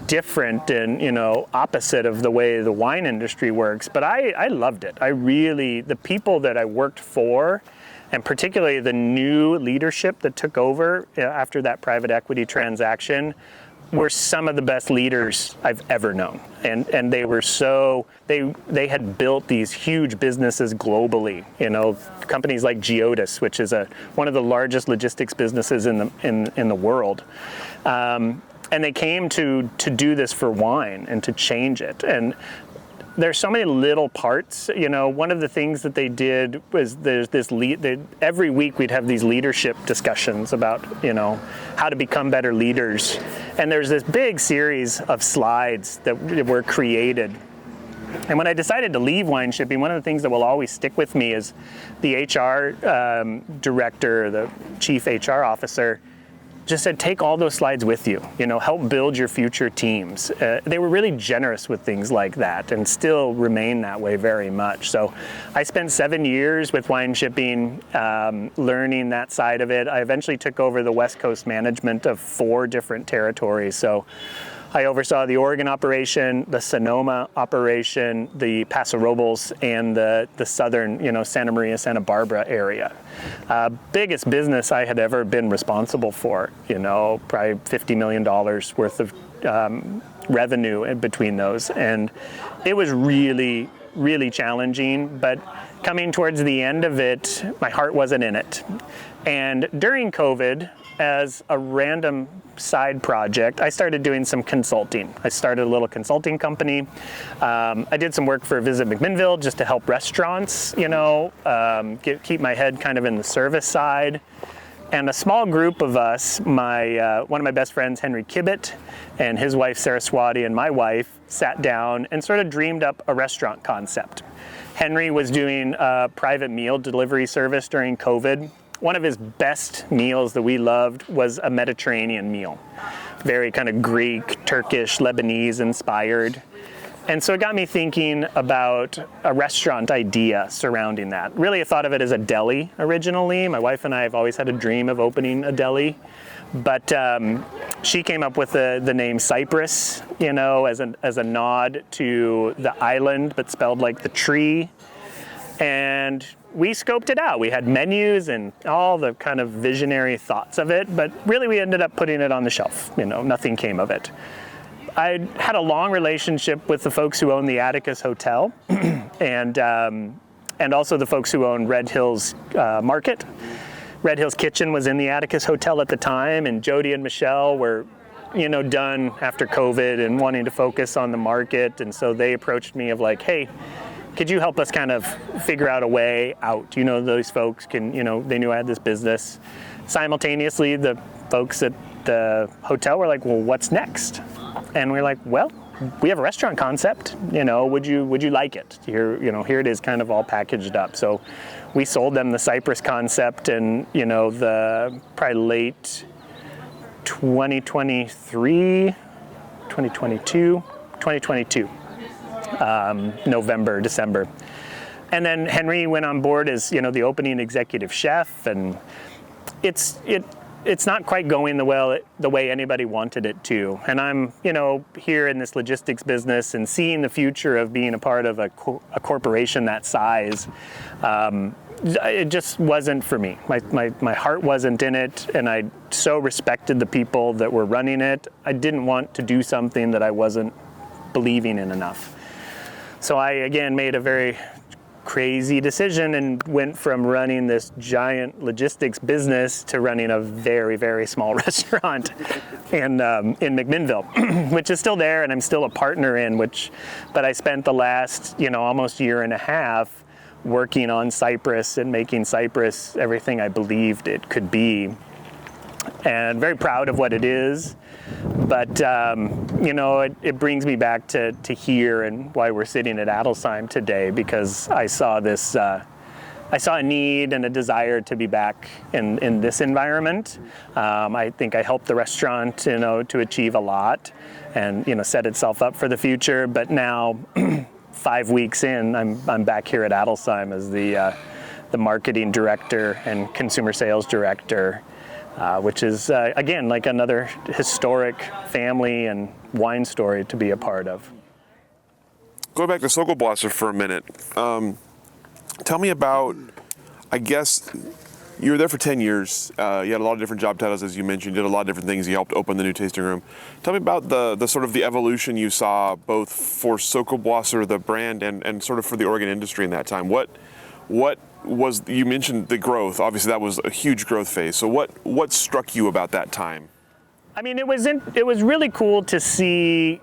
different and, opposite of the way the wine industry works, but I loved it. The people that I worked for, and particularly the new leadership that took over after that private equity transaction, were some of the best leaders I've ever known. And they were they had built these huge businesses globally, companies like Geodis, which is one of the largest logistics businesses in the world. And they came to do this for wine and to change it. And there's so many little parts. One of the things that they did was every week we'd have these leadership discussions about, how to become better leaders. And there's this big series of slides that were created. And when I decided to leave wine shipping, one of the things that will always stick with me is the HR director, the chief HR officer, just said, take all those slides with you, help build your future teams. They were really generous with things like that and still remain that way very much. So I spent 7 years with wine shipping, learning that side of it. I eventually took over the West Coast management of 4 different territories. So I oversaw the Oregon operation, the Sonoma operation, the Paso Robles, and the southern, Santa Maria, Santa Barbara area. Biggest business I had ever been responsible for, probably $50 million worth of revenue in between those. And it was really, really challenging, but coming towards the end of it, my heart wasn't in it. And during COVID, as a random side project, I started doing some consulting. I started a little consulting company. I did some work for Visit McMinnville just to help restaurants, keep my head kind of in the service side. And a small group of us, one of my best friends, Henry Kibbett, and his wife, Saraswati, and my wife sat down and sort of dreamed up a restaurant concept. Henry was doing a private meal delivery service during COVID. One of his best meals that we loved was a Mediterranean meal. Very kind of Greek, Turkish, Lebanese inspired. And so it got me thinking about a restaurant idea surrounding that. Really, I thought of it as a deli originally. My wife and I have always had a dream of opening a deli. But she came up with the name Cypress, as a nod to the island, but spelled like the tree. And we scoped it out. We had menus and all the kind of visionary thoughts of it, but really we ended up putting it on the shelf. Nothing came of it. I had a long relationship with the folks who own the Atticus Hotel and also the folks who own Red Hills Market. Red Hills Kitchen was in the Atticus Hotel at the time, and Jody and Michelle were, done after COVID and wanting to focus on the market. And so they approached me of like, hey, could you help us kind of figure out a way out? Those folks they knew I had this business. Simultaneously, the folks at the hotel were like, well, what's next? And we're like, well, we have a restaurant concept, would you like it? Here it is kind of all packaged up. So we sold them the Cypress concept and, the probably late 2022, November, December. And then Henry went on board as, the opening executive chef, and it's not quite going the way anybody wanted it to. And I'm, here in this logistics business and seeing the future of being a part of a corporation that size, it just wasn't for me. My heart wasn't in it, and I so respected the people that were running it. I didn't want to do something that I wasn't believing in enough. So I, again, made a very crazy decision and went from running this giant logistics business to running a very, very small restaurant in McMinnville, which is still there and I'm still a partner in, but I spent the last, almost year and a half working on Cypress and making Cypress everything I believed it could be. And very proud of what it is. But, it brings me back to here and why we're sitting at Adelsheim today, because I saw a need and a desire to be back in this environment. I think I helped the restaurant, to achieve a lot and, set itself up for the future. But now, 5 weeks in, I'm back here at Adelsheim as the marketing director and consumer sales director. Which is, again, like another historic family and wine story to be a part of. Going back to Sokolblasser for a minute, tell me about, I guess, you were there for 10 years. You had a lot of different job titles, as you mentioned. You did a lot of different things. You helped open the new tasting room. Tell me about the sort of the evolution you saw both for Sokolblasser, the brand, and sort of for the Oregon industry in that time. What was, you mentioned the growth, obviously that was a huge growth phase. So what struck you about that time? I mean, it was really cool to see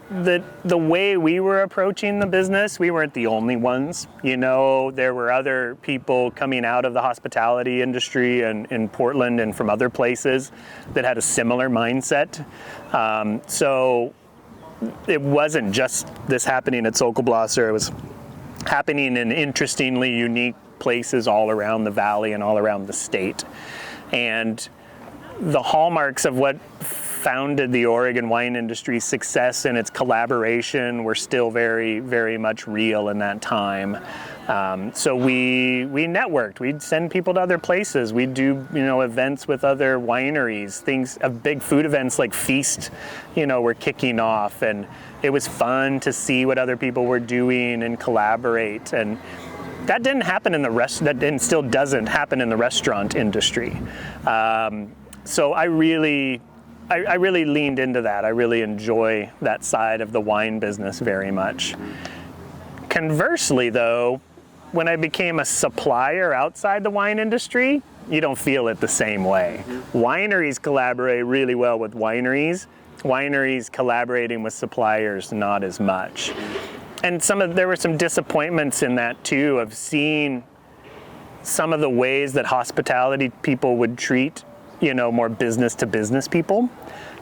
the way we were approaching the business. We weren't the only ones. There were other people coming out of the hospitality industry and in Portland and from other places that had a similar mindset. So it wasn't just this happening at Sokolblasser. It was happening in interestingly unique places all around the valley and all around the state. And the hallmarks of what founded the Oregon wine industry's success and its collaboration were still very, very much real in that time. So we networked. We'd send people to other places. We'd do events with other wineries. Big food events like Feast, were kicking off, and it was fun to see what other people were doing and collaborate. And that didn't happen in that still doesn't happen in the restaurant industry. So I really leaned into that. I really enjoy that side of the wine business very much. Conversely, though, when I became a supplier outside the wine industry, you don't feel it the same way. Wineries collaborate really well with wineries. Wineries collaborating with suppliers, not as much. And there were some disappointments in that too, of seeing some of the ways that hospitality people would treat, more business to business people.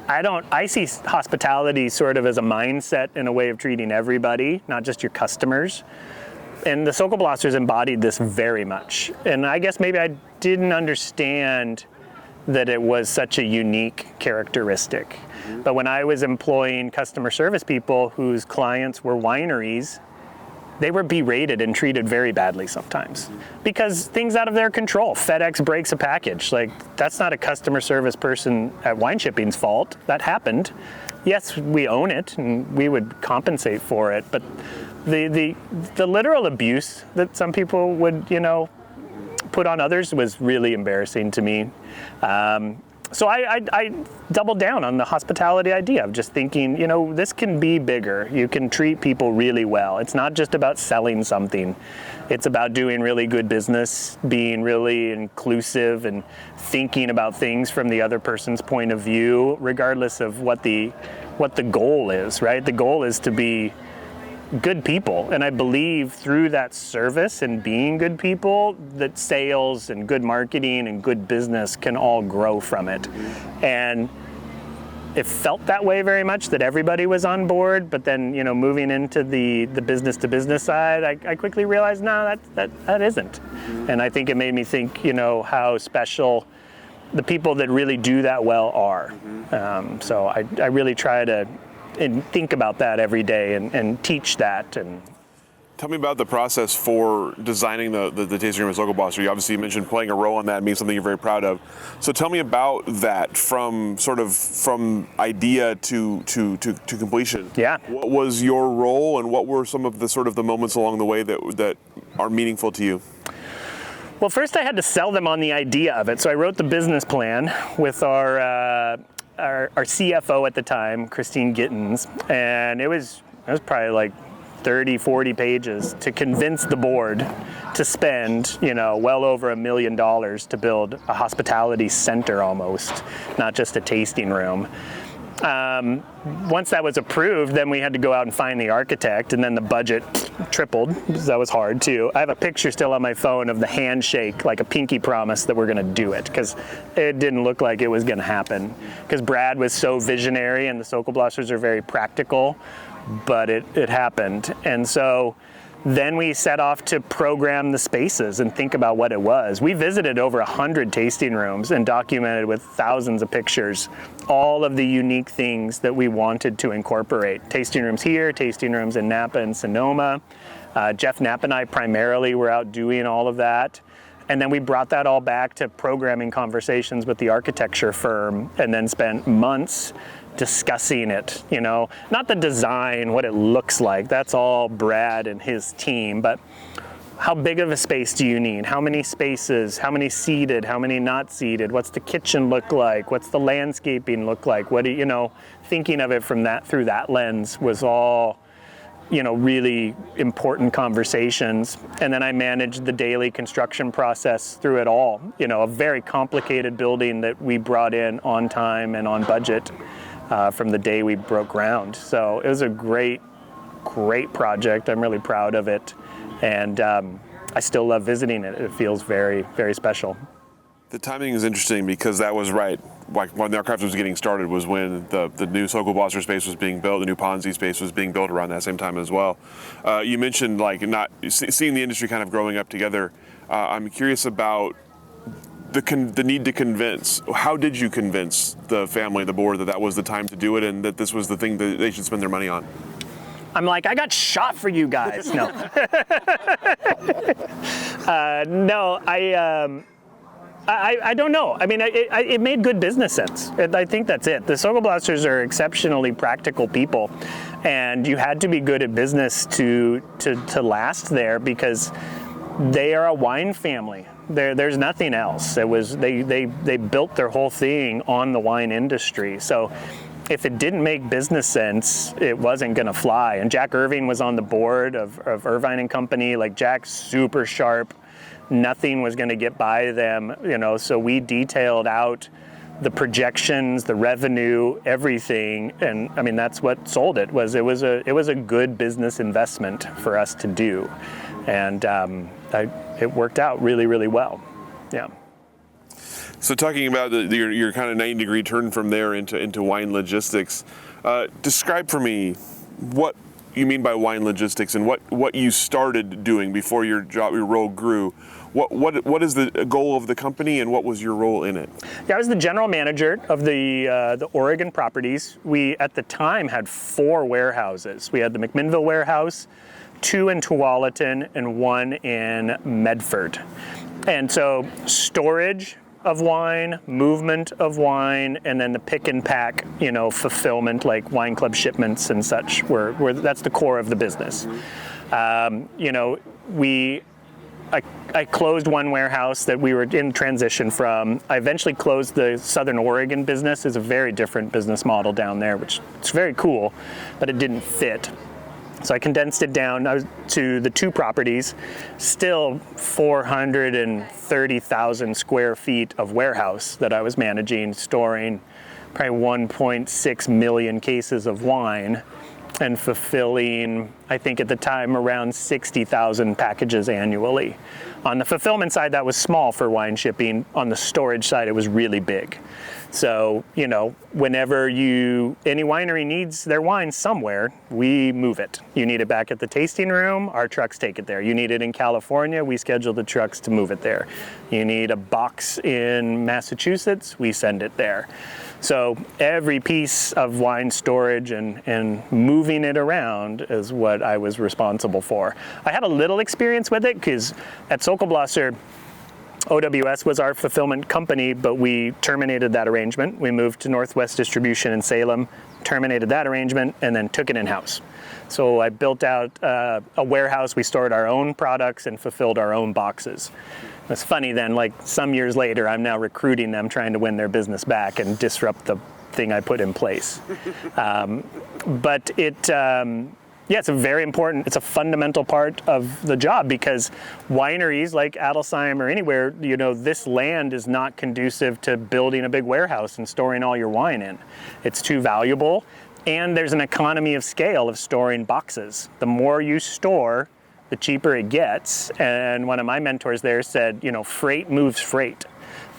I see hospitality sort of as a mindset and a way of treating everybody, not just your customers. And the Sokkelblossers embodied this very much. And I guess maybe I didn't understand that it was such a unique characteristic. But when I was employing customer service people whose clients were wineries, they were berated and treated very badly sometimes because things out of their control. FedEx breaks a package. Like, that's not a customer service person at wine shipping's fault. That happened. Yes, we own it and we would compensate for it, but the literal abuse that some people would, put on others was really embarrassing to me. So I doubled down on the hospitality idea of just thinking, this can be bigger. You can treat people really well. It's not just about selling something. It's about doing really good business, being really inclusive and thinking about things from the other person's point of view, regardless of what the goal is, right? The goal is to be good people, and I believe through that service and being good people that sales and good marketing and good business can all grow from it. And it felt that way very much, that everybody was on board, but then moving into the business to business side, I quickly realized no, that isn't. And I think it made me think how special the people that really do that well are. So I really try to think about that every day and teach that. And tell me about the process for designing the tasting room at Sokkelblosser. You obviously mentioned playing a role in that and being something you're very proud of. So tell me about that from idea to completion. Yeah. What was your role, and what were some of the moments along the way that are meaningful to you? Well, first I had to sell them on the idea of it. So I wrote the business plan with our CFO at the time, Christine Gittens, and it was probably like 30, 40 pages to convince the board to spend, well over $1 million to build a hospitality center almost, not just a tasting room. Once that was approved, then we had to go out and find the architect, and then the budget tripled, because that was hard too. I have a picture still on my phone of the handshake, like a pinky promise that we're gonna do it, because it didn't look like it was gonna happen. Because Brad was so visionary and the Sokkelblossers are very practical, but it happened. And so then we set off to program the spaces and think about what it was. We visited over 100 tasting rooms and documented with thousands of pictures all of the unique things that we wanted to incorporate. Tasting rooms here, tasting rooms in Napa and Sonoma. Jeff Knapp and I primarily were out doing all of that. And then we brought that all back to programming conversations with the architecture firm, and then spent months discussing it, not the design, what it looks like. That's all Brad and his team, but how big of a space do you need? How many spaces? How many seated? How many not seated? What's the kitchen look like? What's the landscaping look like? What do thinking of it through that lens was all, really important conversations. And then I managed the daily construction process through it all. A very complicated building that we brought in on time and on budget. From the day we broke ground. So it was a great project. I'm really proud of it. And I still love visiting it. It feels very, very special. The timing is interesting because that was right. Like when the Archives was getting started was when the new Sokkelblosser space was being built, the new Ponzi space was being built around that same time as well. You mentioned seeing the industry kind of growing up together. I'm curious about the need to convince. How did you convince the family, the board, that was the time to do it and that this was the thing that they should spend their money on? I'm like, I got shot for you guys. No. No, I don't know. I mean, it made good business sense. I think that's it. The Sokkelblossers are exceptionally practical people, and you had to be good at business to last there, because they are a wine family. There's nothing else. It was they built their whole thing on the wine industry. So if it didn't make business sense, it wasn't going to fly. And Jack Irving was on the board of Irvine and Company. Like, Jack's super sharp. Nothing was going to get by them, So we detailed out the projections, the revenue, everything, and I mean that's what sold it. It was a good business investment for us to do. and it worked out really, really well. Yeah. So talking about your kind of 90-degree turn from there into wine logistics, describe for me what you mean by wine logistics and what you started doing before your role grew. What is the goal of the company, and what was your role in it? Yeah, I was the general manager of the Oregon properties. We at the time had 4 warehouses. We had the McMinnville warehouse, 2 in Tualatin, and 1 in Medford. And so storage of wine, movement of wine, and then the pick and pack, fulfillment, like wine club shipments and such, were that's the core of the business. I closed one warehouse that we were in transition from. I eventually closed the Southern Oregon business. It's a very different business model down there, which it's very cool, but it didn't fit. So I condensed it down to the 2 properties, still 430,000 square feet of warehouse that I was managing, storing probably 1.6 million cases of wine and fulfilling, I think at the time, around 60,000 packages annually. On the fulfillment side, that was small for wine shipping. On the storage side, it was really big. So, whenever any winery needs their wine somewhere, we move it. You need it back at the tasting room, our trucks take it there. You need it in California, we schedule the trucks to move it there. You need a box in Massachusetts, we send it there. So every piece of wine storage and moving it around is what I was responsible for. I had a little experience with it because at Sokolblosser, OWS was our fulfillment company, but we terminated that arrangement. We moved to Northwest Distribution in Salem, terminated that arrangement, and then took it in-house. So I built out a warehouse. We stored our own products and fulfilled our own boxes. It's funny then, like some years later, I'm now recruiting them, trying to win their business back and disrupt the thing I put in place. But it's a very important, it's a fundamental part of the job, because wineries like Adelsheim or anywhere, this land is not conducive to building a big warehouse and storing all your wine in. It's too valuable, and there's an economy of scale of storing boxes. The more you store, the cheaper it gets. And one of my mentors there said, freight moves freight.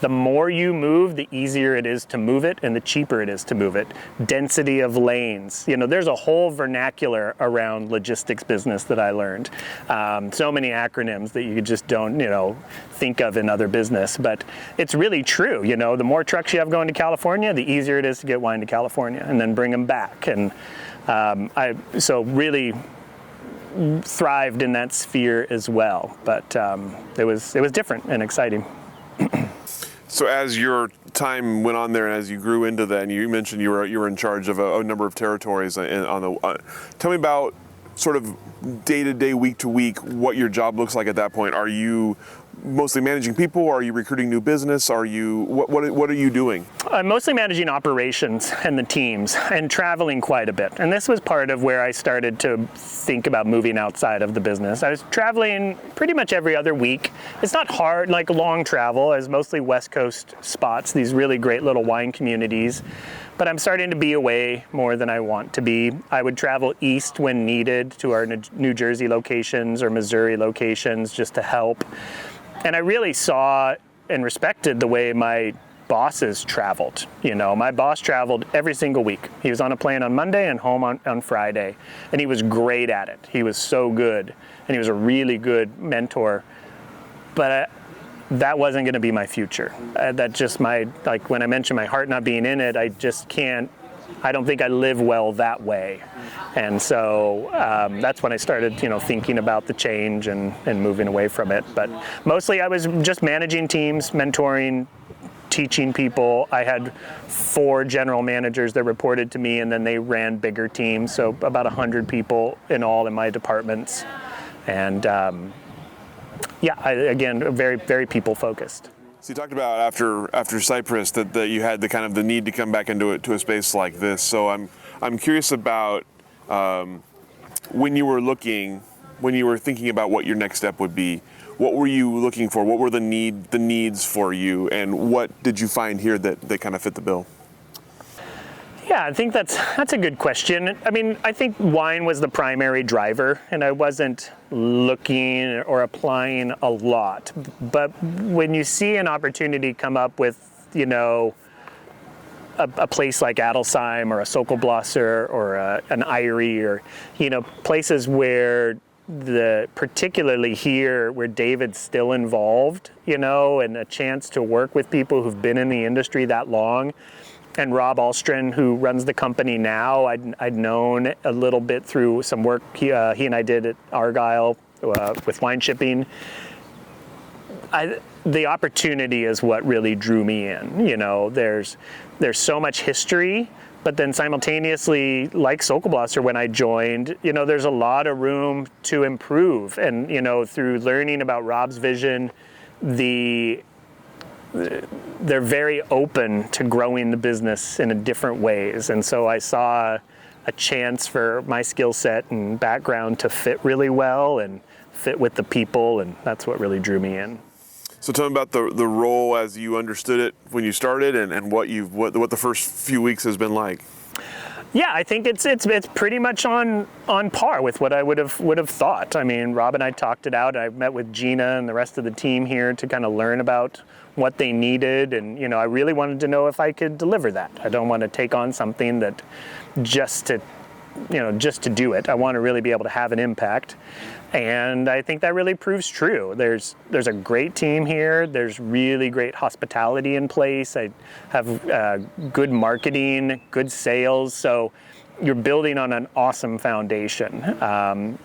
The more you move, the easier it is to move it, and the cheaper it is to move it. Density of lanes. There's a whole vernacular around logistics business that I learned. So many acronyms that you just don't, think of in other business. But it's really true. The more trucks you have going to California, the easier it is to get wine to California and then bring them back. And I really thrived in that sphere as well. But it was different and exciting. So as your time went on there, and as you grew into that, and you mentioned you were in charge of a number of territories. Tell me about sort of day to day, week to week, what your job looks like at that point. Are you mostly managing people? Are you recruiting new business? What are you doing? I'm mostly managing operations and the teams, and traveling quite a bit. And this was part of where I started to think about moving outside of the business. I was traveling pretty much every other week. It's not hard, like long travel, as mostly West Coast spots, these really great little wine communities. But I'm starting to be away more than I want to be. I would travel east when needed to our New Jersey locations or Missouri locations just to help. And I really saw and respected the way my bosses traveled. My boss traveled every single week. He was on a plane on Monday and home on Friday. And he was great at it. He was so good. And he was a really good mentor. But that wasn't going to be my future. That just when I mentioned my heart not being in it, I just can't, I don't think I live well that way. And so that's when I started, thinking about the change and moving away from it. But mostly I was just managing teams, mentoring, teaching people. I had 4 general managers that reported to me, and then they ran bigger teams. So about 100 people in all in my departments. And again, very, very people focused. So you talked about after Cyprus that you had the need to come back into a space like this. So I'm curious about when you were thinking about what your next step would be. What were you looking for? What were the needs for you, and what did you find here that kind of fit the bill? Yeah, Yeah, I think that's a good question. I mean, I think wine was the primary driver, and I wasn't looking or applying a lot. But when you see an opportunity come up with, you know, a place like Adelsheim or a Sokolblosser or an Eyrie, or, you know, places where particularly here where David's still involved, you know, and a chance to work with people who've been in the industry that long. And Rob Alstrin, who runs the company now, I'd known a little bit through some work he and I did at Argyle with wine shipping. The opportunity is what really drew me in. You know, there's so much history, but then simultaneously, like Sokolblosser when I joined, you know, there's a lot of room to improve. And, you know, through learning about Rob's vision, they're very open to growing the business in different ways. And so I saw a chance for my skill set and background to fit really well and fit with the people, and that's what really drew me in. So tell me about the role as you understood it when you started, and what the first few weeks has been like. Yeah, I think it's pretty much on par with what I would have thought. I mean, Rob and I talked it out. I met with Gina and the rest of the team here to kind of learn about what they needed, and you know, I really wanted to know if I could deliver that. I don't want to take on something that just to do it. I want to really be able to have an impact. And I think that really proves true. There's a great team here. There's really great hospitality in place. I have good marketing, good sales. So you're building on an awesome foundation.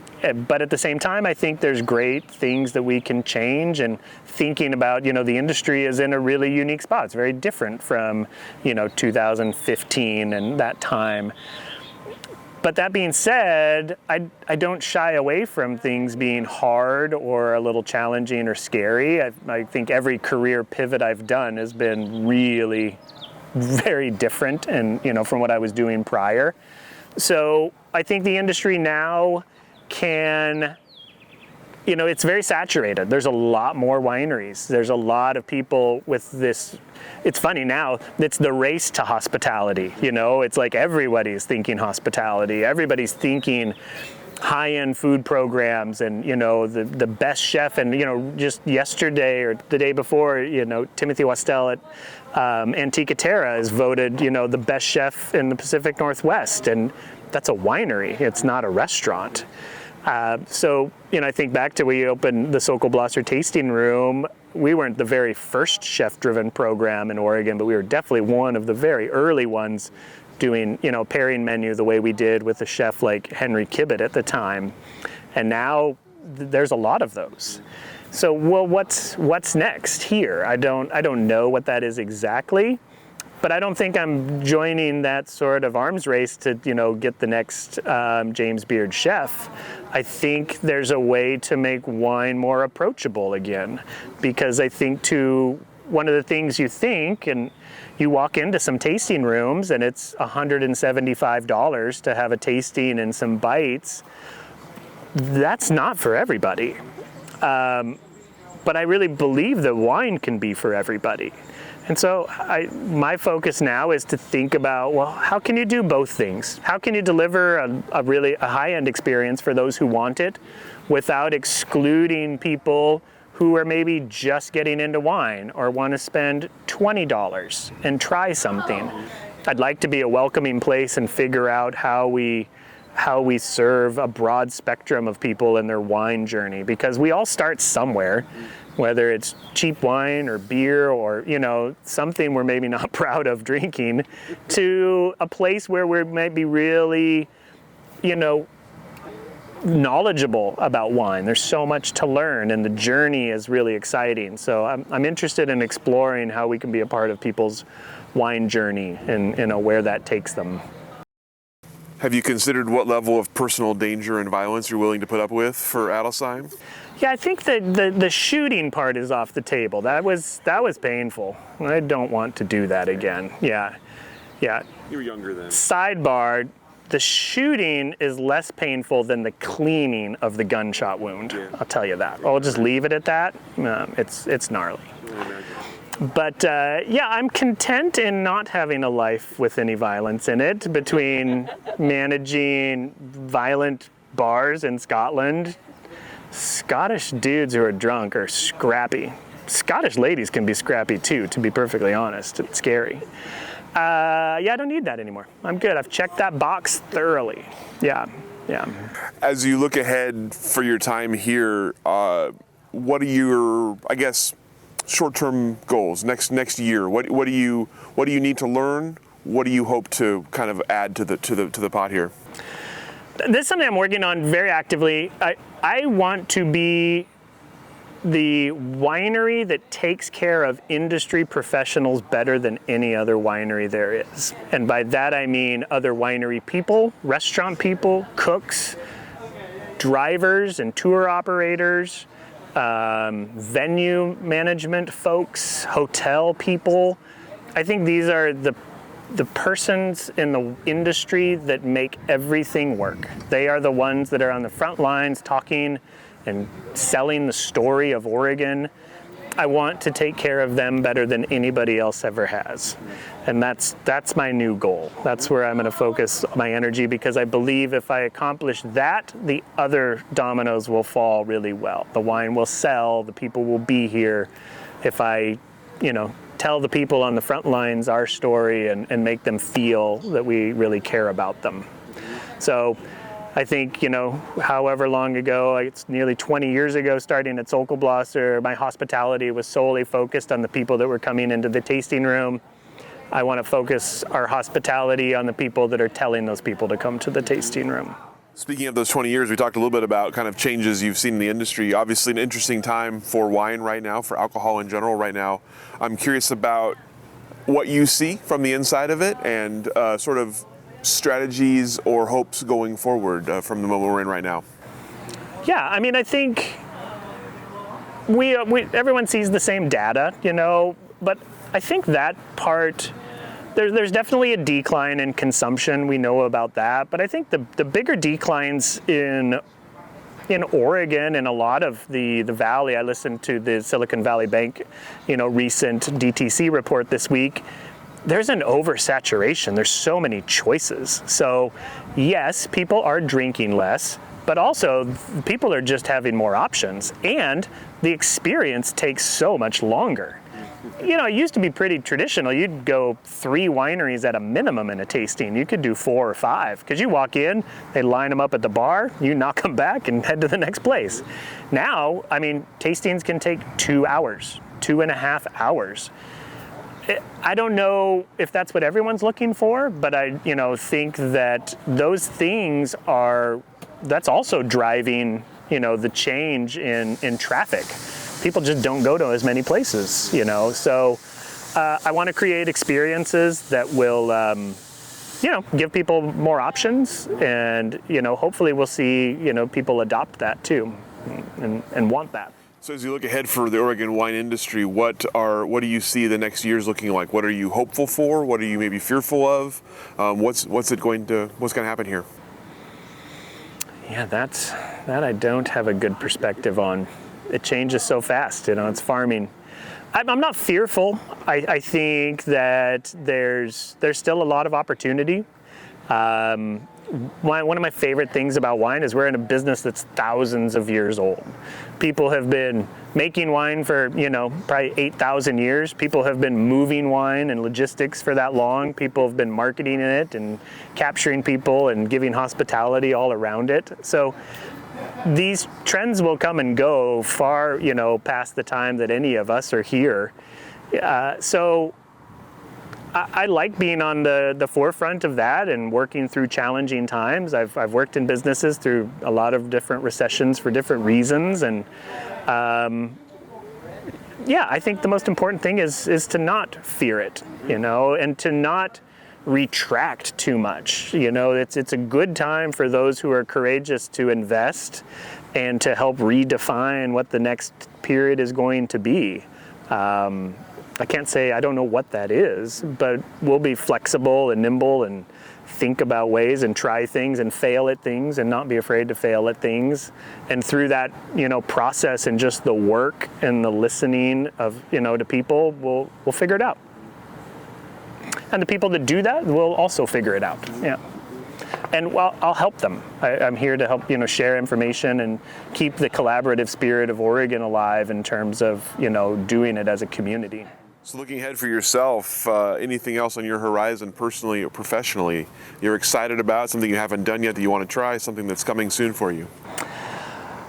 But at the same time, I think there's great things that we can change, and thinking about, you know, the industry is in a really unique spot. It's very different from, you know, 2015 and that time. But that being said, I don't shy away from things being hard or a little challenging or scary. I think every career pivot I've done has been really very different, and you know, from what I was doing prior. So I think the industry now can, you know, it's very saturated. There's a lot more wineries. There's a lot of people with this. It's funny now, it's the race to hospitality. You know, it's like everybody's thinking hospitality. Everybody's thinking high-end food programs, and you know, the best chef. And you know, just yesterday or the day before, you know, Timothy Wastel at Antica Terra is voted, you know, the best chef in the Pacific Northwest, and that's a winery. It's not a restaurant. So, you know, I think back to we opened the Sokolblosser tasting room. We weren't the very first chef-driven program in Oregon, but we were definitely one of the very early ones doing, you know, pairing menu the way we did with a chef like Henry Kibbett at the time. And now there's a lot of those. So, well, what's next here? I don't know what that is exactly. But I don't think I'm joining that sort of arms race to, you know, get the next James Beard chef. I think there's a way to make wine more approachable again, because I think one of the things you think, and you walk into some tasting rooms and it's $175 to have a tasting and some bites. That's not for everybody. But I really believe that wine can be for everybody. And so my focus now is to think about, well, how can you do both things? How can you deliver a really high-end experience for those who want it without excluding people who are maybe just getting into wine or want to spend $20 and try something? I'd like to be a welcoming place and figure out how we serve a broad spectrum of people in their wine journey, because we all start somewhere. Whether it's cheap wine or beer or, you know, something we're maybe not proud of drinking, to a place where we might be really, you know, knowledgeable about wine. There's so much to learn, and the journey is really exciting. So I'm interested in exploring how we can be a part of people's wine journey and, you know, where that takes them. Have you considered what level of personal danger and violence you're willing to put up with for Adelsheim? Yeah, I think that the shooting part is off the table. That was painful. I don't want to do that again. Yeah. You were younger then. Sidebar, the shooting is less painful than the cleaning of the gunshot wound. Yeah. I'll tell you that. I'll just leave it at that. It's gnarly. But yeah, I'm content in not having a life with any violence in it, between managing violent bars in Scotland. Scottish dudes who are drunk are scrappy. Scottish ladies can be scrappy too, to be perfectly honest. It's scary. Yeah, I don't need that anymore. I'm good. I've checked that box thoroughly. Yeah. As you look ahead for your time here, what are your, I guess, short-term goals next year? What do you need to learn? What do you hope to kind of add to the pot here? This is something I'm working on very actively. I want to be the winery that takes care of industry professionals better than any other winery there is. And by that I mean other winery people, restaurant people, cooks, drivers and tour operators, venue management folks, hotel people. I think these are the persons in the industry that make everything work. They are the ones that are on the front lines talking and selling the story of Oregon. I want to take care of them better than anybody else ever has. And that's my new goal. That's where I'm going to focus my energy, because I believe if I accomplish that, the other dominoes will fall really well. The wine will sell, the people will be here. If I, tell the people on the front lines our story and make them feel that we really care about them. So I think, however long ago, it's nearly 20 years ago, starting at Solkelblosser, my hospitality was solely focused on the people that were coming into the tasting room. I want to focus our hospitality on the people that are telling those people to come to the tasting room. Speaking of those 20 years, we talked a little bit about kind of changes you've seen in the industry. Obviously an interesting time for wine right now, for alcohol in general right now. I'm curious about what you see from the inside of it and sort of strategies or hopes going forward from the moment we're in right now. Yeah, I mean, I think we everyone sees the same data, but I think that part, there's definitely a decline in consumption. We know about that, but I think the bigger declines in Oregon and a lot of the valley. I listened to the Silicon Valley Bank, recent DTC report this week. There's an oversaturation. There's so many choices. So yes, people are drinking less, but also people are just having more options, and the experience takes so much longer. It used to be pretty traditional. You'd go 3 wineries at a minimum in a tasting. You could do 4 or 5 because you walk in, they line them up at the bar, you knock them back and head to the next place. Now, I mean, tastings can take 2 hours, 2.5 hours. I don't know if that's what everyone's looking for, but I, think that those things that's also driving, the change in traffic. People just don't go to as many places, So I want to create experiences that will, give people more options, and, hopefully we'll see, people adopt that too, and want that. So as you look ahead for the Oregon wine industry, what do you see the next years looking like? What are you hopeful for? What are you maybe fearful of? What's going to happen here? Yeah, that I don't have a good perspective on. It changes so fast, it's farming. I'm not fearful. I think that there's still a lot of opportunity. One of my favorite things about wine is we're in a business that's thousands of years old. People have been making wine for, probably 8,000 years. People have been moving wine and logistics for that long. People have been marketing it and capturing people and giving hospitality all around it. So these trends will come and go far, past the time that any of us are here. So I like being on the forefront of that and working through challenging times. I've worked in businesses through a lot of different recessions for different reasons, and I think the most important thing is to not fear it, and to not retract too much. It's a good time for those who are courageous to invest and to help redefine what the next period is going to be. I can't say I don't know what that is, but we'll be flexible and nimble and think about ways and try things and fail at things and not be afraid to fail at things. And through that, process and just the work and the listening of, to people, we'll figure it out. And the people that do that will also figure it out. Yeah. And I'll help them. I'm here to help, share information and keep the collaborative spirit of Oregon alive in terms of, doing it as a community. So looking ahead for yourself, anything else on your horizon personally or professionally you're excited about, something you haven't done yet that you want to try, something that's coming soon for you?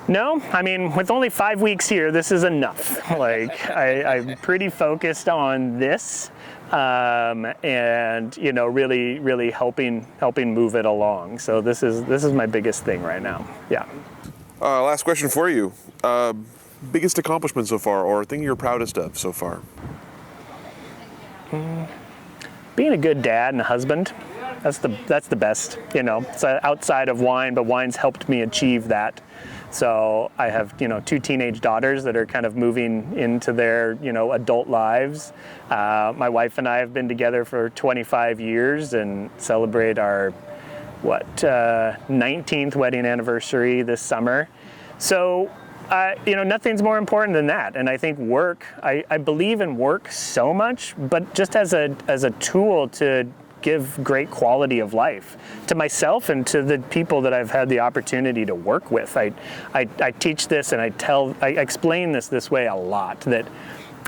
No, I mean, with only 5 weeks here, this is enough. Like, I'm pretty focused on this, and really helping move it along. So this is my biggest thing right now. Yeah. Last question for you: biggest accomplishment so far, or thing you're proudest of so far? Being a good dad and a husband. That's the best. It's outside of wine, but wine's helped me achieve that. So I have, 2 teenage daughters that are kind of moving into their, adult lives. My wife and I have been together for 25 years and celebrate our, 19th wedding anniversary this summer. So, nothing's more important than that. And I think work, I believe in work so much, but just as a tool to give great quality of life to myself and to the people that I've had the opportunity to work with. I teach this and I explain this way a lot, that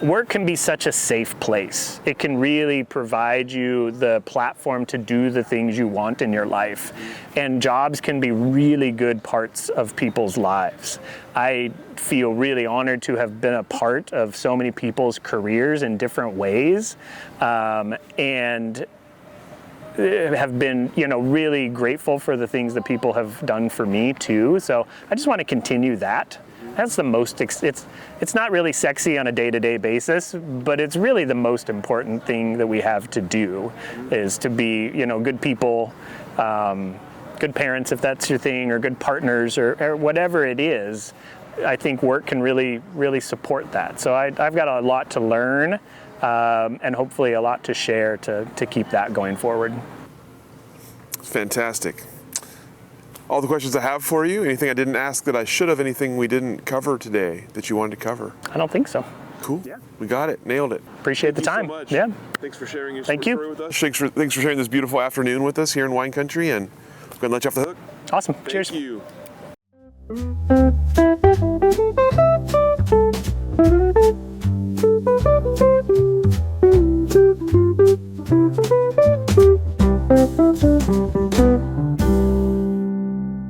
work can be such a safe place. It can really provide you the platform to do the things you want in your life. And jobs can be really good parts of people's lives. I feel really honored to have been a part of so many people's careers in different ways. And have been, really grateful for the things that people have done for me too. So I just want to continue that. That's the most, it's not really sexy on a day-to-day basis, but it's really the most important thing that we have to do, is to be, good people, good parents if that's your thing, or good partners, or whatever it is. I think work can really, really support that. So I've got a lot to learn. And hopefully a lot to share to keep that going forward. Fantastic. All the questions I have for you. Anything I didn't ask that I should have? Anything we didn't cover today that you wanted to cover? I don't think so. Cool. Yeah. We got it. Nailed it. Appreciate the time. Thank you so much. Yeah. Thanks for sharing your story with us. Thanks for sharing this beautiful afternoon with us here in wine country, and I'm going to let you off the hook. Awesome. Thank Cheers. you.